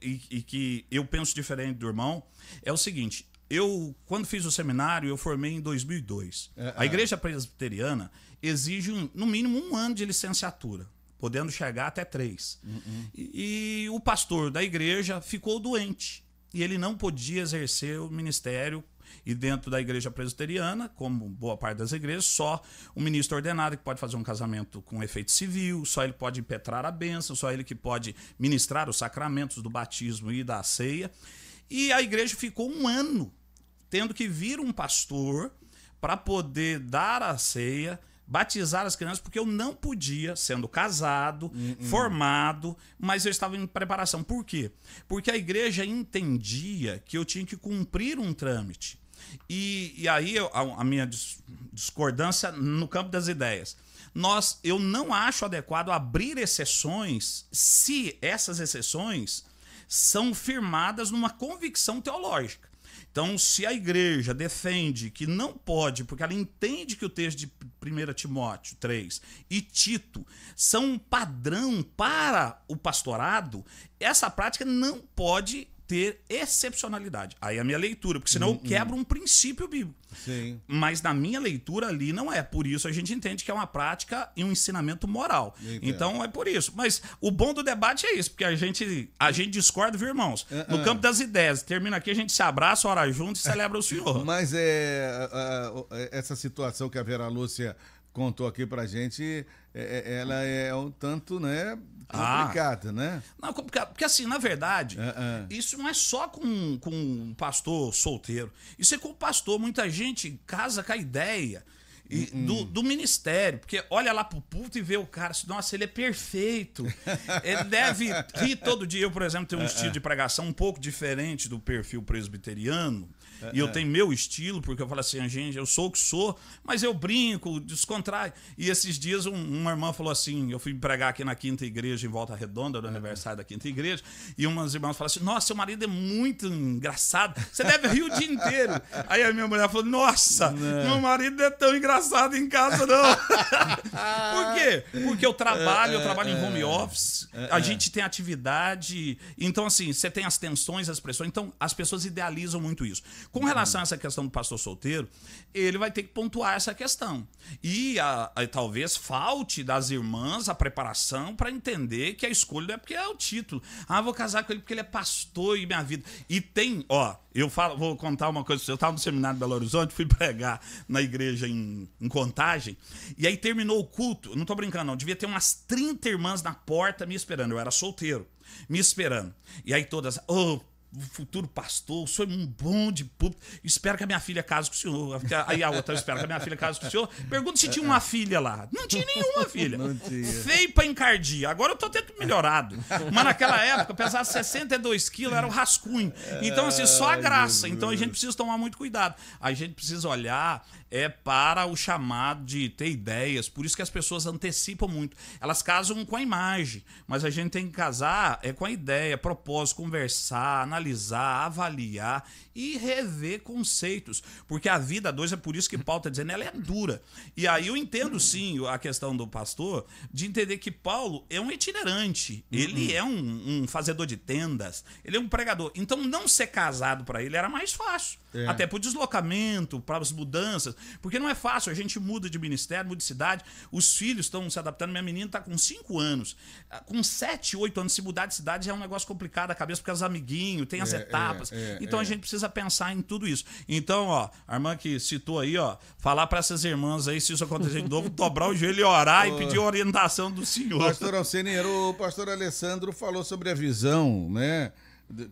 e que eu penso diferente do irmão, é o seguinte. Eu, quando fiz o seminário, eu formei em 2002. A Igreja Presbiteriana exige, no mínimo, 1 ano de licenciatura, podendo chegar até 3. E o pastor da igreja ficou doente. E ele não podia exercer o ministério. E dentro da Igreja Presbiteriana, como boa parte das igrejas, só o ministro ordenado que pode fazer um casamento com efeito civil, só ele pode impetrar a bênção, só ele que pode ministrar os sacramentos do batismo e da ceia. E a igreja ficou 1 ano tendo que vir um pastor para poder dar a ceia, batizar as crianças, porque eu não podia, sendo casado, formado, mas eu estava em preparação. Por quê? Porque a igreja entendia que eu tinha que cumprir um trâmite. E aí a minha discordância no campo das ideias. Eu não acho adequado abrir exceções se essas exceções são firmadas numa convicção teológica. Então, se a igreja defende que não pode, porque ela entende que o texto de 1 Timóteo 3 e Tito são um padrão para o pastorado, essa prática não pode ter excepcionalidade. Aí é a minha leitura, porque senão eu quebro um princípio bíblico. Sim. Mas na minha leitura ali não é. Por isso a gente entende que é uma prática e um ensinamento moral. Então é por isso. Mas o bom do debate é isso, porque a gente discorda, viu, irmãos? No campo das ideias. Termina aqui, a gente se abraça, ora junto e celebra o Senhor. Mas essa situação que a Vera Lúcia contou aqui pra gente, ela é um tanto, né, complicada, né? Não, porque assim, na verdade, isso não é só com um pastor solteiro. Isso é com o pastor. Muita gente casa com a ideia do ministério, porque olha lá pro púlpito e vê o cara assim, nossa, ele é perfeito. Ele deve rir todo dia. Eu, por exemplo, tenho um estilo de pregação um pouco diferente do perfil presbiteriano. E eu tenho meu estilo, porque eu falo assim, gente, eu sou o que sou, mas eu brinco, descontrai. E esses dias uma irmã falou assim, eu fui pregar aqui na Quinta Igreja, em Volta Redonda, no aniversário da Quinta Igreja, e umas irmãs falaram assim, nossa, seu marido é muito engraçado, você deve rir o dia inteiro. Aí a minha mulher falou, nossa, meu marido não é tão engraçado em casa, não. Por quê? Porque eu trabalho em home office, a gente tem atividade, então assim, você tem as tensões, as pressões, então as pessoas idealizam muito isso. Com relação a essa questão do pastor solteiro, ele vai ter que pontuar essa questão. E talvez falte das irmãs a preparação para entender que a escolha não é porque é o título. Vou casar com ele porque ele é pastor e minha vida. E tem, vou contar uma coisa. Eu estava no seminário de Belo Horizonte, fui pregar na igreja em Contagem, e aí terminou o culto, não estou brincando não, devia ter umas 30 irmãs na porta me esperando. Eu era solteiro, me esperando. E aí todas, o futuro pastor, o senhor é um bom de público, espero que a minha filha case com o senhor. Aí a outra, espero que a minha filha case com o senhor. Pergunta se tinha uma filha lá. Não tinha nenhuma filha. Não tinha. Feio pra encardia. Agora eu tô tendo melhorado. Mas naquela época, pesava 62 quilos, era um rascunho. Então, assim, só a graça. Então a gente precisa tomar muito cuidado. A gente precisa olhar para o chamado de ter ideias. Por isso que as pessoas antecipam muito. Elas casam com a imagem, mas a gente tem que casar com a ideia, propósito, conversar, analisar, avaliar e rever conceitos. Porque a vida a dois, é por isso que Paulo está dizendo, ela é dura. E aí eu entendo sim a questão do pastor, de entender que Paulo é um itinerante. Ele é um fazedor de tendas, ele é um pregador. Então não ser casado para ele era mais fácil. Até para o deslocamento, para as mudanças. Porque não é fácil, a gente muda de ministério, muda de cidade, os filhos estão se adaptando. Minha menina está com 5 anos. Com 7, 8 anos, se mudar de cidade já é um negócio complicado a cabeça, porque os amiguinhos, tem as etapas. Então a gente precisa pensar em tudo isso. Então, a irmã que citou aí, falar para essas irmãs aí, se isso acontecer de novo, dobrar o joelho e orar e pedir orientação do Senhor. Pastor Alcênio, o pastor Alessandro falou sobre a visão, né?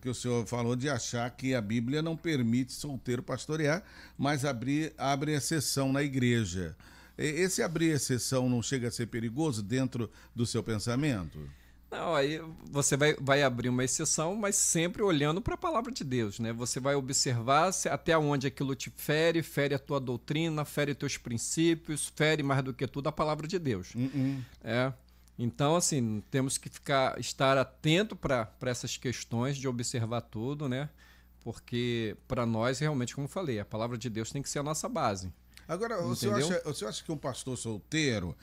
Que o senhor falou de achar que a Bíblia não permite solteiro pastorear, mas abre exceção na igreja. Esse abrir exceção não chega a ser perigoso dentro do seu pensamento? Não, aí você vai abrir uma exceção, mas sempre olhando para a palavra de Deus, né? Você vai observar até onde aquilo te fere a tua doutrina, fere teus princípios, fere mais do que tudo a palavra de Deus. É. Então, assim, temos que estar atento para essas questões de observar tudo, né? Porque para nós, realmente, como eu falei, a palavra de Deus tem que ser a nossa base. Agora, o senhor acha que um pastor solteiro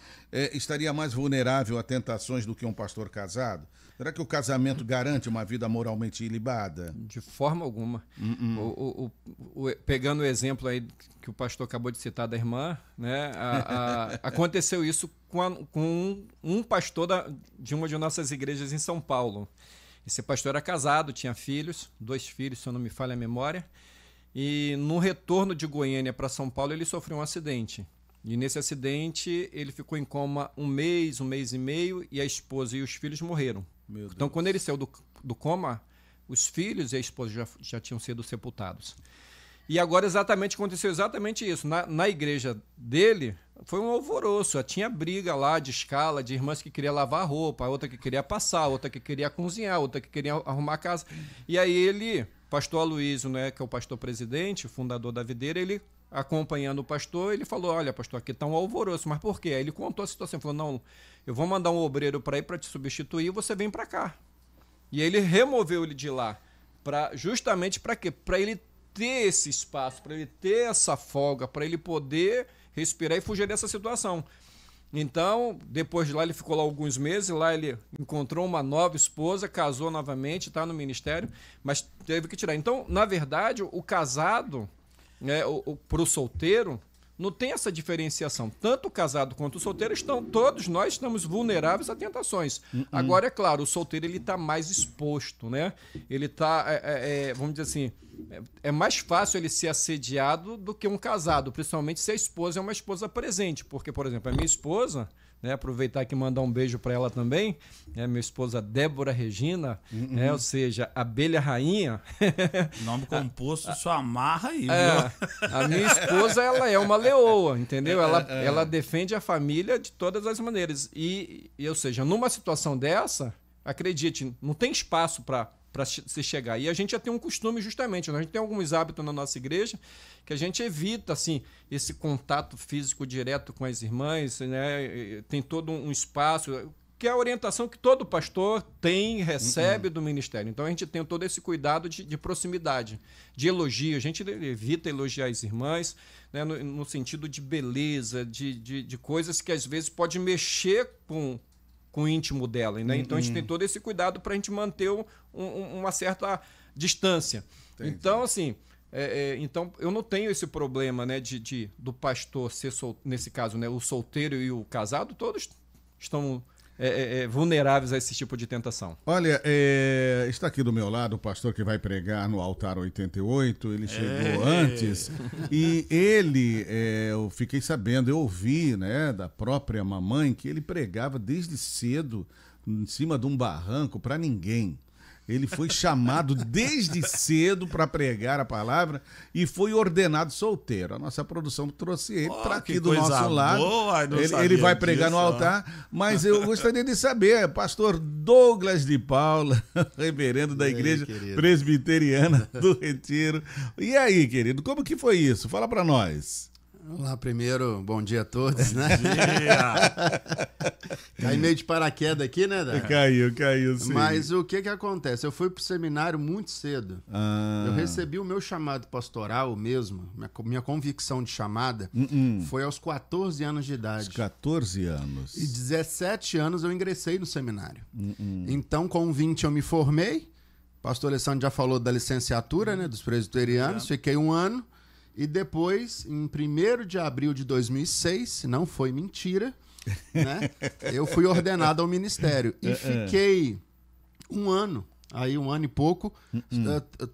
estaria mais vulnerável a tentações do que um pastor casado? Será que o casamento garante uma vida moralmente ilibada? De forma alguma. Pegando o exemplo aí que o pastor acabou de citar da irmã, né? Aconteceu isso com um pastor de uma de nossas igrejas em São Paulo. Esse pastor era casado, tinha filhos, 2 filhos, se eu não me falha a memória. E no retorno de Goiânia para São Paulo, ele sofreu um acidente. E nesse acidente, ele ficou em coma um mês e meio, e a esposa e os filhos morreram. Então, quando ele saiu do coma, os filhos e a esposa já tinham sido sepultados. E agora aconteceu exatamente isso. Na igreja dele, foi um alvoroço. Tinha briga lá de escala, de irmãs que queriam lavar roupa, outra que queria passar, outra que queria cozinhar, outra que queria arrumar a casa. E aí ele... Pastor Aloysio, né, que é o pastor presidente, fundador da videira, ele acompanhando o pastor, ele falou, olha, pastor, aqui está um alvoroço, mas por quê? Aí ele contou a situação, falou, não, eu vou mandar um obreiro para ir para te substituir, você vem para cá. E aí ele removeu ele de lá, justamente para quê? Para ele ter esse espaço, para ele ter essa folga, para ele poder respirar e fugir dessa situação. Então, depois de lá, ele ficou lá alguns meses, lá ele encontrou uma nova esposa, casou novamente, está no ministério, mas teve que tirar. Então, na verdade, o casado, né, para o solteiro, não tem essa diferenciação. Tanto o casado quanto o solteiro, todos nós estamos vulneráveis a tentações. Agora, é claro, o solteiro ele está mais exposto, né? Ele está, vamos dizer assim, é mais fácil ele ser assediado do que um casado, principalmente se a esposa é uma esposa presente. Porque, por exemplo, a minha esposa, né, aproveitar aqui e mandar um beijo para ela também, né, minha esposa Débora Regina, né, ou seja, abelha rainha. Nome composto, só amarra aí. A minha esposa, ela é uma leoa, entendeu? Ela defende a família de todas as maneiras. Ou seja, numa situação dessa, acredite, não tem espaço para se chegar. E a gente já tem um costume justamente, a gente tem alguns hábitos na nossa igreja que a gente evita assim, esse contato físico direto com as irmãs, né? Tem todo um espaço, que é a orientação que todo pastor recebe do ministério. Então a gente tem todo esse cuidado de proximidade, de elogio. A gente evita elogiar as irmãs, né? no sentido de beleza, de coisas que às vezes pode mexer com o íntimo dela, né? Então a gente tem todo esse cuidado para a gente manter uma certa distância. Entendi. Então, assim, então eu não tenho esse problema, né, do pastor ser, nesse caso, né, o solteiro e o casado, todos estão vulneráveis a esse tipo de tentação. Olha, está aqui do meu lado o pastor que vai pregar no Altar 88, ele chegou antes, e ele, eu fiquei sabendo, eu ouvi, né, da própria mamãe, que ele pregava desde cedo, em cima de um barranco, para ninguém. Ele foi chamado desde cedo para pregar a palavra e foi ordenado solteiro. A nossa produção trouxe ele para aqui do nosso lado. Ele vai pregar no altar, mas eu gostaria de saber, pastor Douglas de Paula, reverendo da Igreja Presbiteriana do Retiro. E aí, querido, como que foi isso? Fala para nós. Vamos lá, primeiro, bom dia a todos, né? Bom dia! Cai meio de paraquedas aqui, né, Dara? Caiu, sim. Mas o que acontece? Eu fui pro seminário muito cedo. Eu recebi o meu chamado pastoral mesmo, minha convicção de chamada, foi aos 14 anos de idade. 14 anos. E 17 anos eu ingressei no seminário. Então, com 20 eu me formei. O pastor Alessandro já falou da licenciatura, né, dos presbiterianos. Fiquei 1 ano. E depois, em 1º de abril de 2006, não foi mentira, né? Eu fui ordenado ao ministério. E fiquei 1 ano, aí 1 ano e pouco,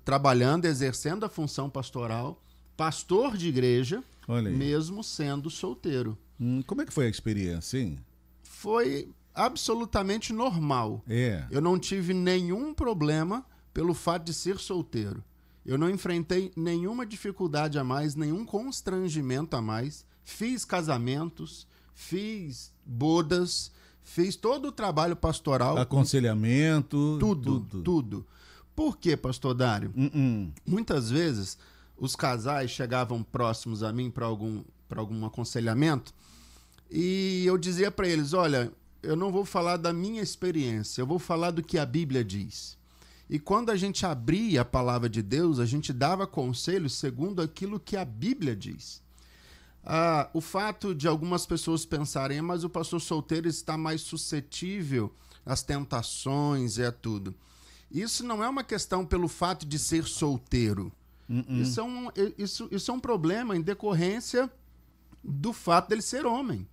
trabalhando, exercendo a função pastoral, pastor de igreja, mesmo sendo solteiro. Como é que foi a experiência, hein? Foi absolutamente normal. Eu não tive nenhum problema pelo fato de ser solteiro. Eu não enfrentei nenhuma dificuldade a mais, nenhum constrangimento a mais. Fiz casamentos, fiz bodas, Fiz todo o trabalho pastoral. Aconselhamento. Tudo. Por quê, pastor Dário? Muitas vezes os casais chegavam próximos a mim para algum aconselhamento e eu dizia para eles, olha, eu não vou falar da minha experiência, eu vou falar do que a Bíblia diz. E quando a gente abria a palavra de Deus, a gente dava conselhos segundo aquilo que a Bíblia diz. O fato de algumas pessoas pensarem, mas o pastor solteiro está mais suscetível às tentações e a tudo. Isso não é uma questão pelo fato de ser solteiro. Isso é um problema em decorrência do fato dele ser homem,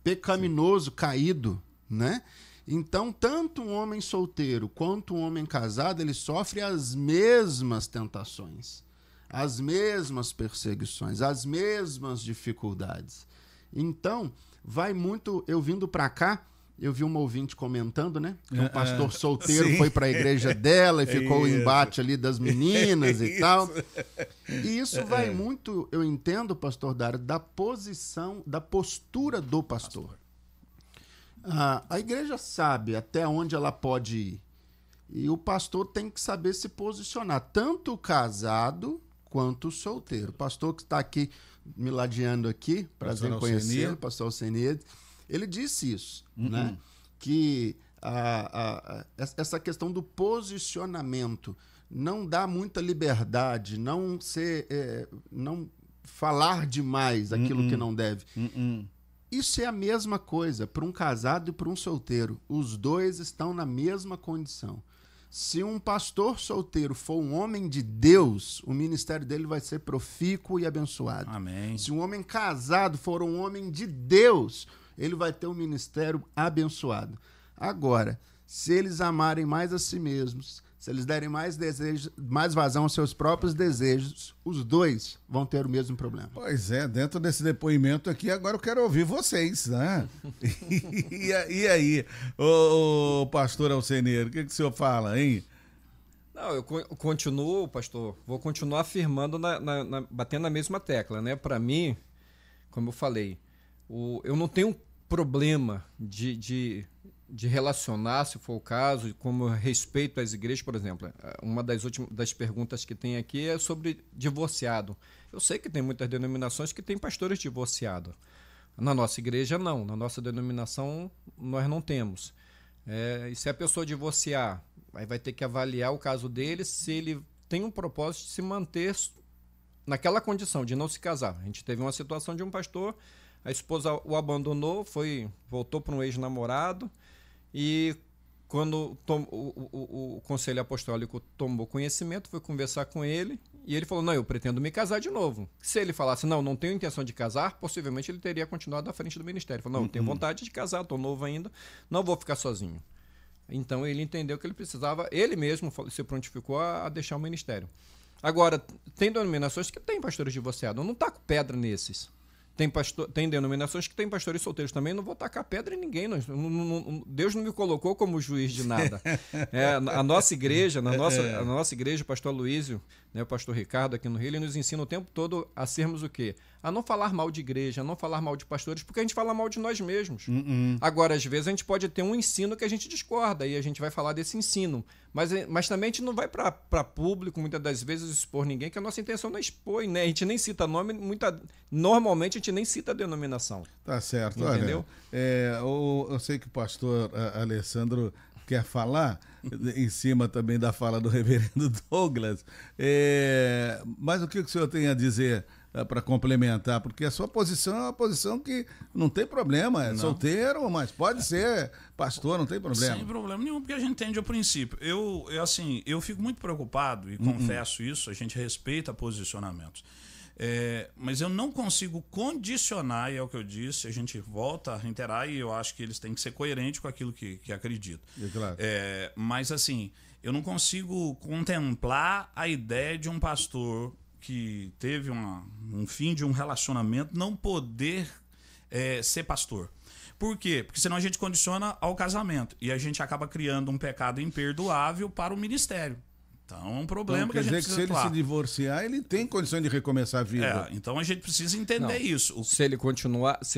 pecaminoso, caído, né? Então, tanto um homem solteiro quanto um homem casado, ele sofre as mesmas tentações, as mesmas perseguições, as mesmas dificuldades. Então, vai muito... Eu vindo para cá, eu vi uma ouvinte comentando, né? Que um pastor solteiro foi para a igreja dela e ficou o embate ali das meninas e tal. E isso vai muito, eu entendo, pastor Dário, da postura do pastor. A igreja sabe até onde ela pode ir. E o pastor tem que saber se posicionar, tanto o casado quanto o solteiro. O pastor que está aqui, me ladeando aqui, prazer em conhecê-lo, pastor Alceníades, ele disse isso, né? Que essa questão do posicionamento não dá muita liberdade, não falar demais aquilo que não deve. Isso é a mesma coisa para um casado e para um solteiro. Os dois estão na mesma condição. Se um pastor solteiro for um homem de Deus, o ministério dele vai ser profícuo e abençoado. Amém. Se um homem casado for um homem de Deus, ele vai ter um ministério abençoado. Agora, se eles amarem mais a si mesmos, se eles derem mais vazão aos seus próprios desejos, os dois vão ter o mesmo problema. Pois é, dentro desse depoimento aqui, agora eu quero ouvir vocês, né? E aí, o pastor Alceneiro, o que o senhor fala, hein? Não, eu continuo, pastor, vou continuar afirmando, batendo na mesma tecla, né? Para mim, como eu falei, eu não tenho problema de relacionar, se for o caso, como respeito às igrejas, por exemplo. Uma das perguntas que tem aqui é sobre divorciado. Eu sei que tem muitas denominações que têm pastores divorciados. Na nossa igreja, não. Na nossa denominação, nós não temos. E se a pessoa divorciar, aí vai ter que avaliar o caso dele, se ele tem um propósito de se manter naquela condição, de não se casar. A gente teve uma situação de um pastor, a esposa o abandonou, voltou para um ex-namorado, e quando o Conselho Apostólico tomou conhecimento, foi conversar com ele, e ele falou, não, eu pretendo me casar de novo. Se ele falasse, não tenho intenção de casar, possivelmente ele teria continuado à frente do ministério. Ele falou, não, tenho vontade de casar, estou novo ainda, não vou ficar sozinho. Então ele entendeu que ele precisava, ele mesmo se prontificou a deixar o ministério. Agora, tem denominações que tem pastores divorciados, eu não taco pedra nesses. Tem denominações que tem pastores solteiros também, não vou tacar pedra em ninguém. Deus não me colocou como juiz de nada. A nossa igreja, a nossa igreja, o pastor Aloísio, né, o pastor Ricardo aqui no Rio, ele nos ensina o tempo todo a sermos o quê? A não falar mal de igreja, a não falar mal de pastores, porque a gente fala mal de nós mesmos. Agora, às vezes, a gente pode ter um ensino que a gente discorda, e a gente vai falar desse ensino. Mas também a gente não vai para público, muitas das vezes, expor ninguém, que a nossa intenção não é expor, né? A gente nem cita nome, normalmente a gente nem cita a denominação. Tá certo. Entendeu? Olha, eu sei que o pastor Alessandro quer falar, em cima também da fala do reverendo Douglas, mas o que o senhor tem a dizer para complementar? Porque a sua posição é uma posição que não tem problema, é solteiro, mas pode ser pastor, não tem problema. Sem problema nenhum, porque a gente entende o princípio. Eu fico muito preocupado, e confesso isso, a gente respeita posicionamentos. Mas eu não consigo condicionar, e é o que eu disse, a gente volta a reiterar, e eu acho que eles têm que ser coerentes com aquilo que acreditam. Claro. Mas assim, eu não consigo contemplar a ideia de um pastor que teve um fim de um relacionamento não poder ser pastor. Por quê? Porque senão a gente condiciona ao casamento e a gente acaba criando um pecado imperdoável para o ministério. Então é um problema Então, que a quer gente dizer que se precisa ele atuar. se divorciar, ele tem condições de recomeçar a vida. Então a gente precisa entender isso. Se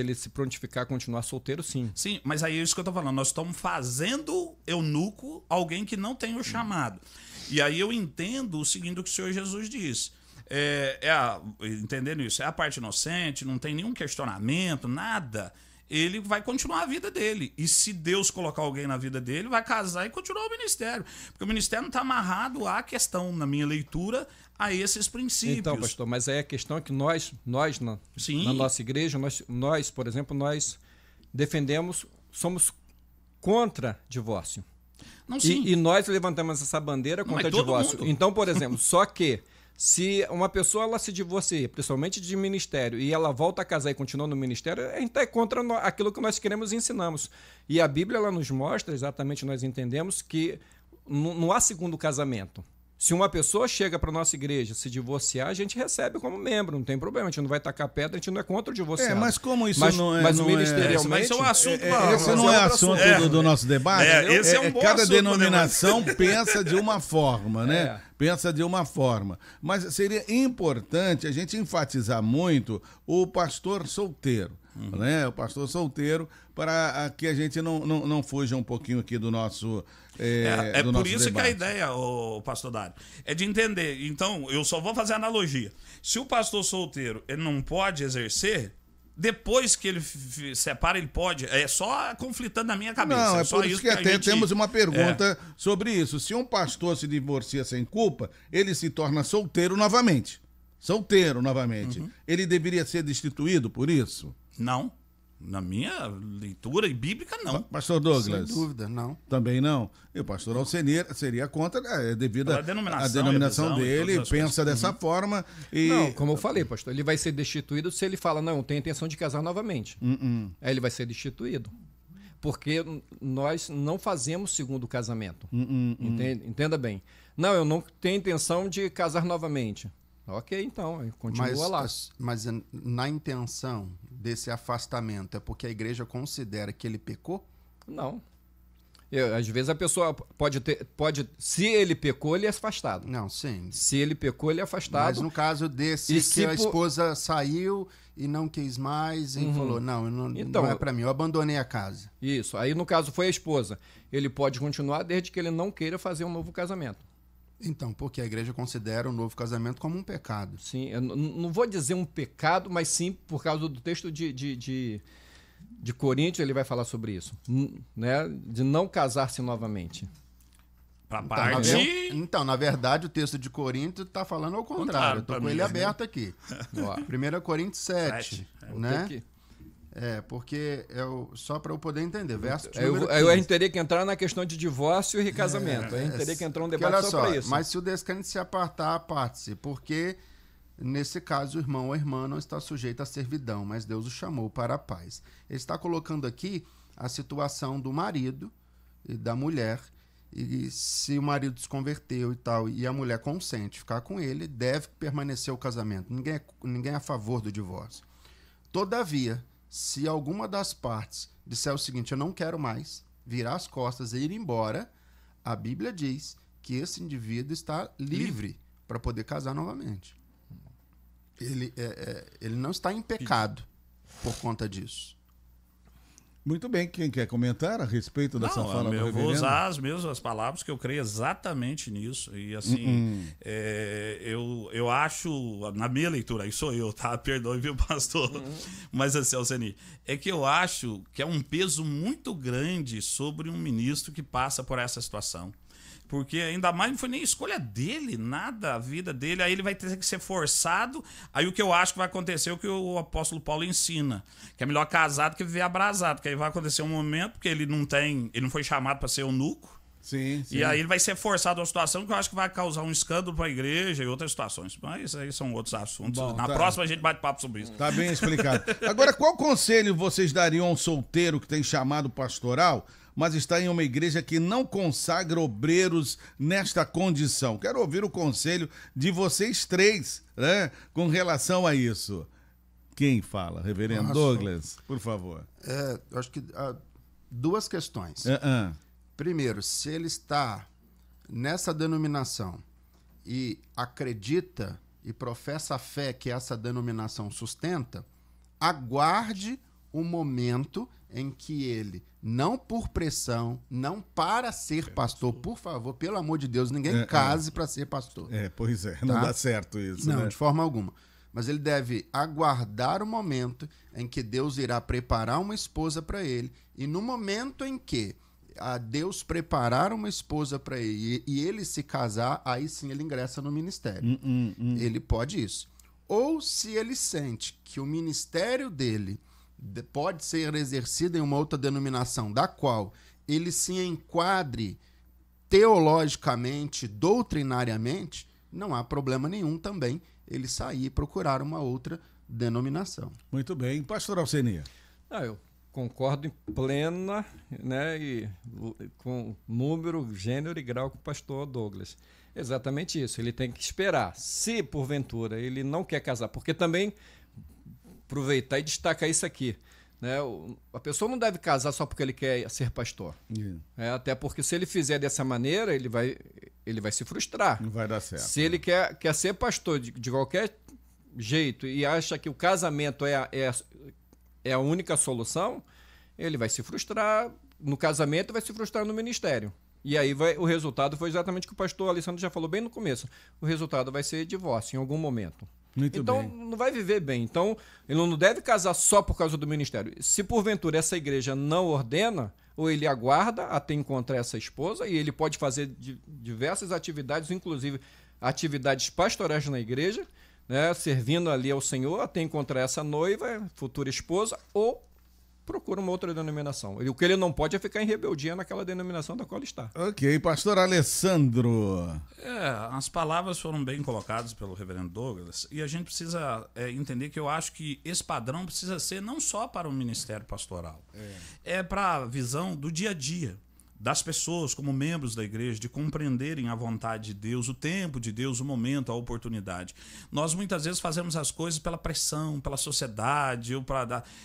ele se prontificar, continuar solteiro, sim. Sim, mas aí é isso que eu tô falando. Nós estamos fazendo eunuco alguém que não tem o chamado. E aí eu entendo o seguinte, o que o Senhor Jesus diz. Entendendo isso, é a parte inocente, não tem nenhum questionamento, nada. Ele vai continuar a vida dele. E se Deus colocar alguém na vida dele, vai casar e continuar o ministério. Porque o ministério não está amarrado à questão, na minha leitura, a esses princípios. Então, pastor, mas aí a questão é que nós na nossa igreja, nós, por exemplo, nós defendemos, somos contra divórcio. Não, sim. E nós levantamos essa bandeira contra divórcio. Então, por exemplo, só que se uma pessoa ela se divorcia, principalmente de ministério, e ela volta a casar e continua no ministério, a gente é contra aquilo que nós queremos e ensinamos. E a Bíblia ela nos mostra, exatamente nós entendemos, que não há segundo casamento. Se uma pessoa chega para nossa igreja se divorciar, a gente recebe como membro, não tem problema, a gente não vai tacar pedra, a gente não é contra o divorciado. Mas como isso não é... Mas não ministerialmente... Esse é o assunto... Esse não é assunto do nosso debate? Esse é um bom cada assunto, denominação pensa de uma forma, né? Pensa de uma forma. Mas seria importante a gente enfatizar muito o pastor solteiro. Né? O pastor solteiro, para que a gente não fuja um pouquinho aqui do nosso do por nosso isso debate. que a ideia, pastor Dário, é de entender. Então, eu só vou fazer analogia. Se o pastor solteiro ele não pode exercer, depois que ele separa, ele pode. É só conflitando na minha cabeça. Não, é só por isso que até temos uma pergunta sobre isso. Se um pastor se divorcia sem culpa, ele se torna solteiro novamente. Solteiro novamente. Ele deveria ser destituído por isso? Não. Na minha leitura bíblica, não. Pastor Douglas? Sem dúvida, não. Também não. E o pastor Alcenir seria contra, devido à denominação, denominação visão, dele, pensa dessa forma. E... Não, como eu falei, pastor, ele vai ser destituído se ele fala, não, eu tenho intenção de casar novamente. Aí ele vai ser destituído. Porque nós não fazemos segundo casamento. Entenda bem. Não, eu não tenho intenção de casar novamente. Ok, então, continua lá. Mas na intenção desse afastamento, é porque a igreja considera que ele pecou? Não. Às vezes a pessoa pode... Se ele pecou, ele é afastado. Não, sim. Se ele pecou, ele é afastado. Mas no caso desse, que a esposa saiu e não quis mais e falou, não é pra mim, eu abandonei a casa. Isso. Aí, no caso, foi a esposa. Ele pode continuar desde que ele não queira fazer um novo casamento. Então, porque a igreja considera o novo casamento como um pecado. Sim, eu não vou dizer um pecado, mas sim por causa do texto de Coríntios, ele vai falar sobre isso, né? De não casar-se novamente. Então, na verdade, o texto de Coríntios está falando ao contrário. Eu estou com ele aberto aqui. 1 Coríntios 7. Né? Porque só para eu poder entender. Verso eu teria que entrar na questão de divórcio e recasamento. A gente teria que entrar um debate só para isso. Mas se o descrente se apartar, aparte-se. Porque, nesse caso, o irmão ou irmã não está sujeito à servidão, mas Deus o chamou para a paz. Ele está colocando aqui a situação do marido e da mulher. E se o marido se converteu e tal, e a mulher consente ficar com ele, deve permanecer o casamento. Ninguém é a favor do divórcio. Todavia, se alguma das partes disser o seguinte, eu não quero mais, virar as costas e ir embora, a Bíblia diz que esse indivíduo está livre para poder casar novamente. Ele não está em pecado por conta disso. Muito bem, quem quer comentar a respeito dessa fala do reverendo? Eu vou usar as mesmas palavras, que eu creio exatamente nisso. E assim, eu acho, na minha leitura, aí sou eu, tá? Perdoe, viu, pastor? Mas assim, Alcenir, é que eu acho que é um peso muito grande sobre um ministro que passa por essa situação. Porque ainda mais não foi nem escolha dele, nada, a vida dele. Aí ele vai ter que ser forçado. Aí o que eu acho que vai acontecer é o que o apóstolo Paulo ensina. Que é melhor casado que viver abrasado. Que aí vai acontecer um momento, porque ele não foi chamado para ser eunuco. Sim. E aí ele vai ser forçado a uma situação que eu acho que vai causar um escândalo para a igreja e outras situações. Mas isso aí são outros assuntos. Na próxima a gente bate papo sobre isso. Tá bem explicado. Agora, qual conselho vocês dariam a um solteiro que tem chamado pastoral, mas está em uma igreja que não consagra obreiros nesta condição? Quero ouvir o conselho de vocês três, né, com relação a isso. Quem fala? Reverendo Douglas, por favor. Eu acho que duas questões. Primeiro, se ele está nessa denominação e acredita e professa a fé que essa denominação sustenta, aguarde o momento em que ele, não por pressão, não para ser pastor, por favor, pelo amor de Deus, ninguém case para ser pastor. Pois é, não dá certo isso, não, né? de forma alguma. Mas ele deve aguardar o momento em que Deus irá preparar uma esposa para ele, e no momento em que a Deus preparar uma esposa para ele e ele se casar, aí sim ele ingressa no ministério. Ele pode isso. Ou se ele sente que o ministério dele pode ser exercido em uma outra denominação, da qual ele se enquadre teologicamente, doutrinariamente, não há problema nenhum também ele sair e procurar uma outra denominação. Muito bem. Pastor Alcenia. Eu concordo em plena, né, e com número, gênero e grau com o pastor Douglas. Exatamente isso. Ele tem que esperar. Se, porventura, ele não quer casar, porque também, aproveitar e destacar isso aqui, né, a pessoa não deve casar só porque ele quer ser pastor. Até porque se ele fizer dessa maneira, ele vai se frustrar. Não vai dar certo. Se ele quer ser pastor de qualquer jeito e acha que o casamento é a única solução, ele vai se frustrar no casamento e vai se frustrar no ministério. E aí o resultado foi exatamente o que o pastor Alessandro já falou bem no começo. O resultado vai ser divórcio em algum momento. Então não vai viver bem. Então ele não deve casar só por causa do ministério. Se porventura essa igreja não ordena, ou ele aguarda até encontrar essa esposa, e ele pode fazer diversas atividades, inclusive atividades pastorais na igreja, né, servindo ali ao Senhor até encontrar essa noiva, futura esposa, ou procura uma outra denominação. O que ele não pode é ficar em rebeldia naquela denominação da qual ele está. Ok, pastor Alessandro. As palavras foram bem colocadas pelo reverendo Douglas, e a gente precisa entender que eu acho que esse padrão precisa ser não só para o ministério pastoral, é para a visão do dia a dia das pessoas como membros da igreja, de compreenderem a vontade de Deus, o tempo de Deus, o momento, a oportunidade. Nós muitas vezes fazemos as coisas pela pressão, pela sociedade,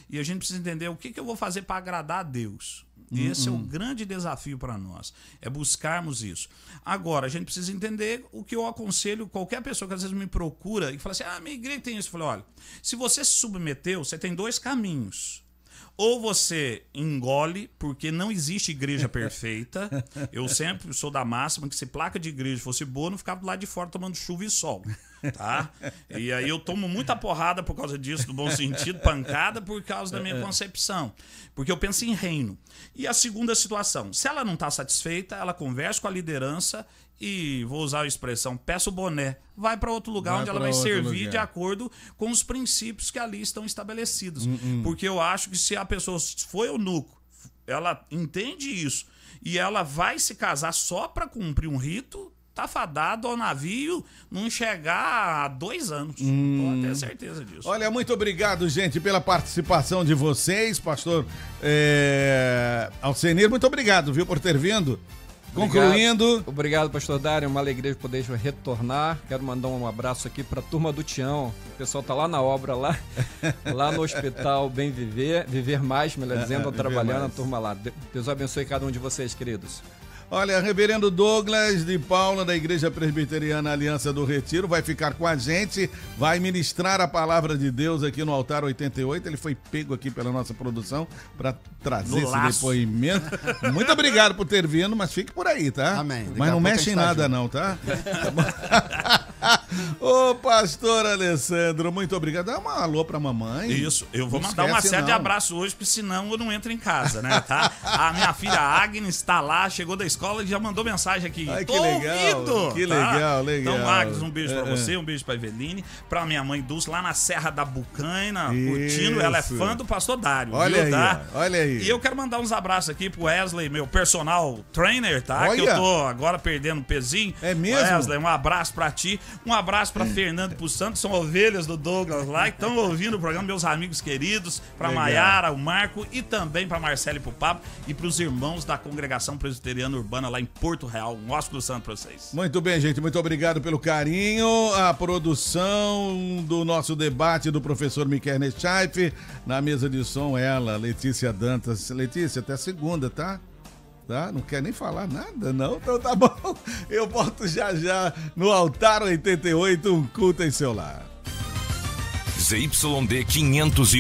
e a gente precisa entender o que eu vou fazer para agradar a Deus. Esse é o grande desafio para nós, é buscarmos isso. Agora, a gente precisa entender o que eu aconselho qualquer pessoa que às vezes me procura e fala assim, minha igreja tem isso. Eu falo, olha, se você se submeteu, você tem dois caminhos. Ou você engole, porque não existe igreja perfeita. Eu sempre sou da máxima que se placa de igreja fosse boa, não ficava do lado de fora tomando chuva e sol. Tá? E aí eu tomo muita porrada por causa disso, no bom sentido, pancada por causa da minha concepção. Porque eu penso em reino. E a segunda situação, se ela não está satisfeita, ela conversa com a liderança e, vou usar a expressão, peça o boné, vai para outro lugar onde ela vai servir de acordo com os princípios que ali estão estabelecidos. Porque eu acho que se a pessoa foi eunuco, ela entende isso e ela vai se casar só para cumprir um rito, tá fadado ao navio não chegar a 2 anos. Pode ter certeza disso. Olha, muito obrigado, gente, pela participação de vocês. Pastor Alcenir, muito obrigado, viu, por ter vindo. Concluindo. Obrigado, pastor Dário. Uma alegria poder retornar. Quero mandar um abraço aqui para a turma do Tião. O pessoal tá lá na obra, lá no hospital Bem Viver Mais, melhor dizendo, trabalhando, a turma lá. Deus abençoe cada um de vocês, queridos. Olha, reverendo Douglas de Paula, da Igreja Presbiteriana Aliança do Retiro, vai ficar com a gente, vai ministrar a palavra de Deus aqui no Altar 88. Ele foi pego aqui pela nossa produção para trazer esse depoimento. Muito obrigado por ter vindo, mas fique por aí, tá? Amém. Mas não mexe em nada não, tá? Ô, pastor Alessandro, muito obrigado. Dá um alô pra mamãe. Isso, eu vou mandar uma série de abraços hoje, porque senão eu não entro em casa, né, tá? A minha filha Agnes está lá, chegou da escola e já mandou mensagem aqui. Ai, que legal, ouvindo, que tá? legal. Então, Agnes, um beijo pra você, um beijo pra Eveline, pra minha mãe Dulce, lá na Serra da Bucaina, curtindo. Ela é fã do pastor Dário. Olha aí, tá? Olha aí. E eu quero mandar uns abraços aqui pro Wesley, meu personal trainer, tá? Olha. Que eu tô agora perdendo pezinho. É mesmo? Wesley, um abraço pra ti. Um abraço pra Fernando e pro Santos, são ovelhas do Douglas lá, que estão ouvindo o programa, meus amigos queridos, pra Maiara, o Marco e também pra Marcelo e pro Pablo e pros irmãos da Congregação Presbiteriana Urbana lá em Porto Real. Um ósculo santo pra vocês. Muito bem, gente, muito obrigado pelo carinho. A produção do nosso debate do professor Miquel Nechaif, na mesa de som ela, Letícia Dantas. Letícia, até segunda, tá? tá? Não quer nem falar nada, não? Então tá bom. Eu volto já no Altar 88, um culto em seu lar. ZYD 501.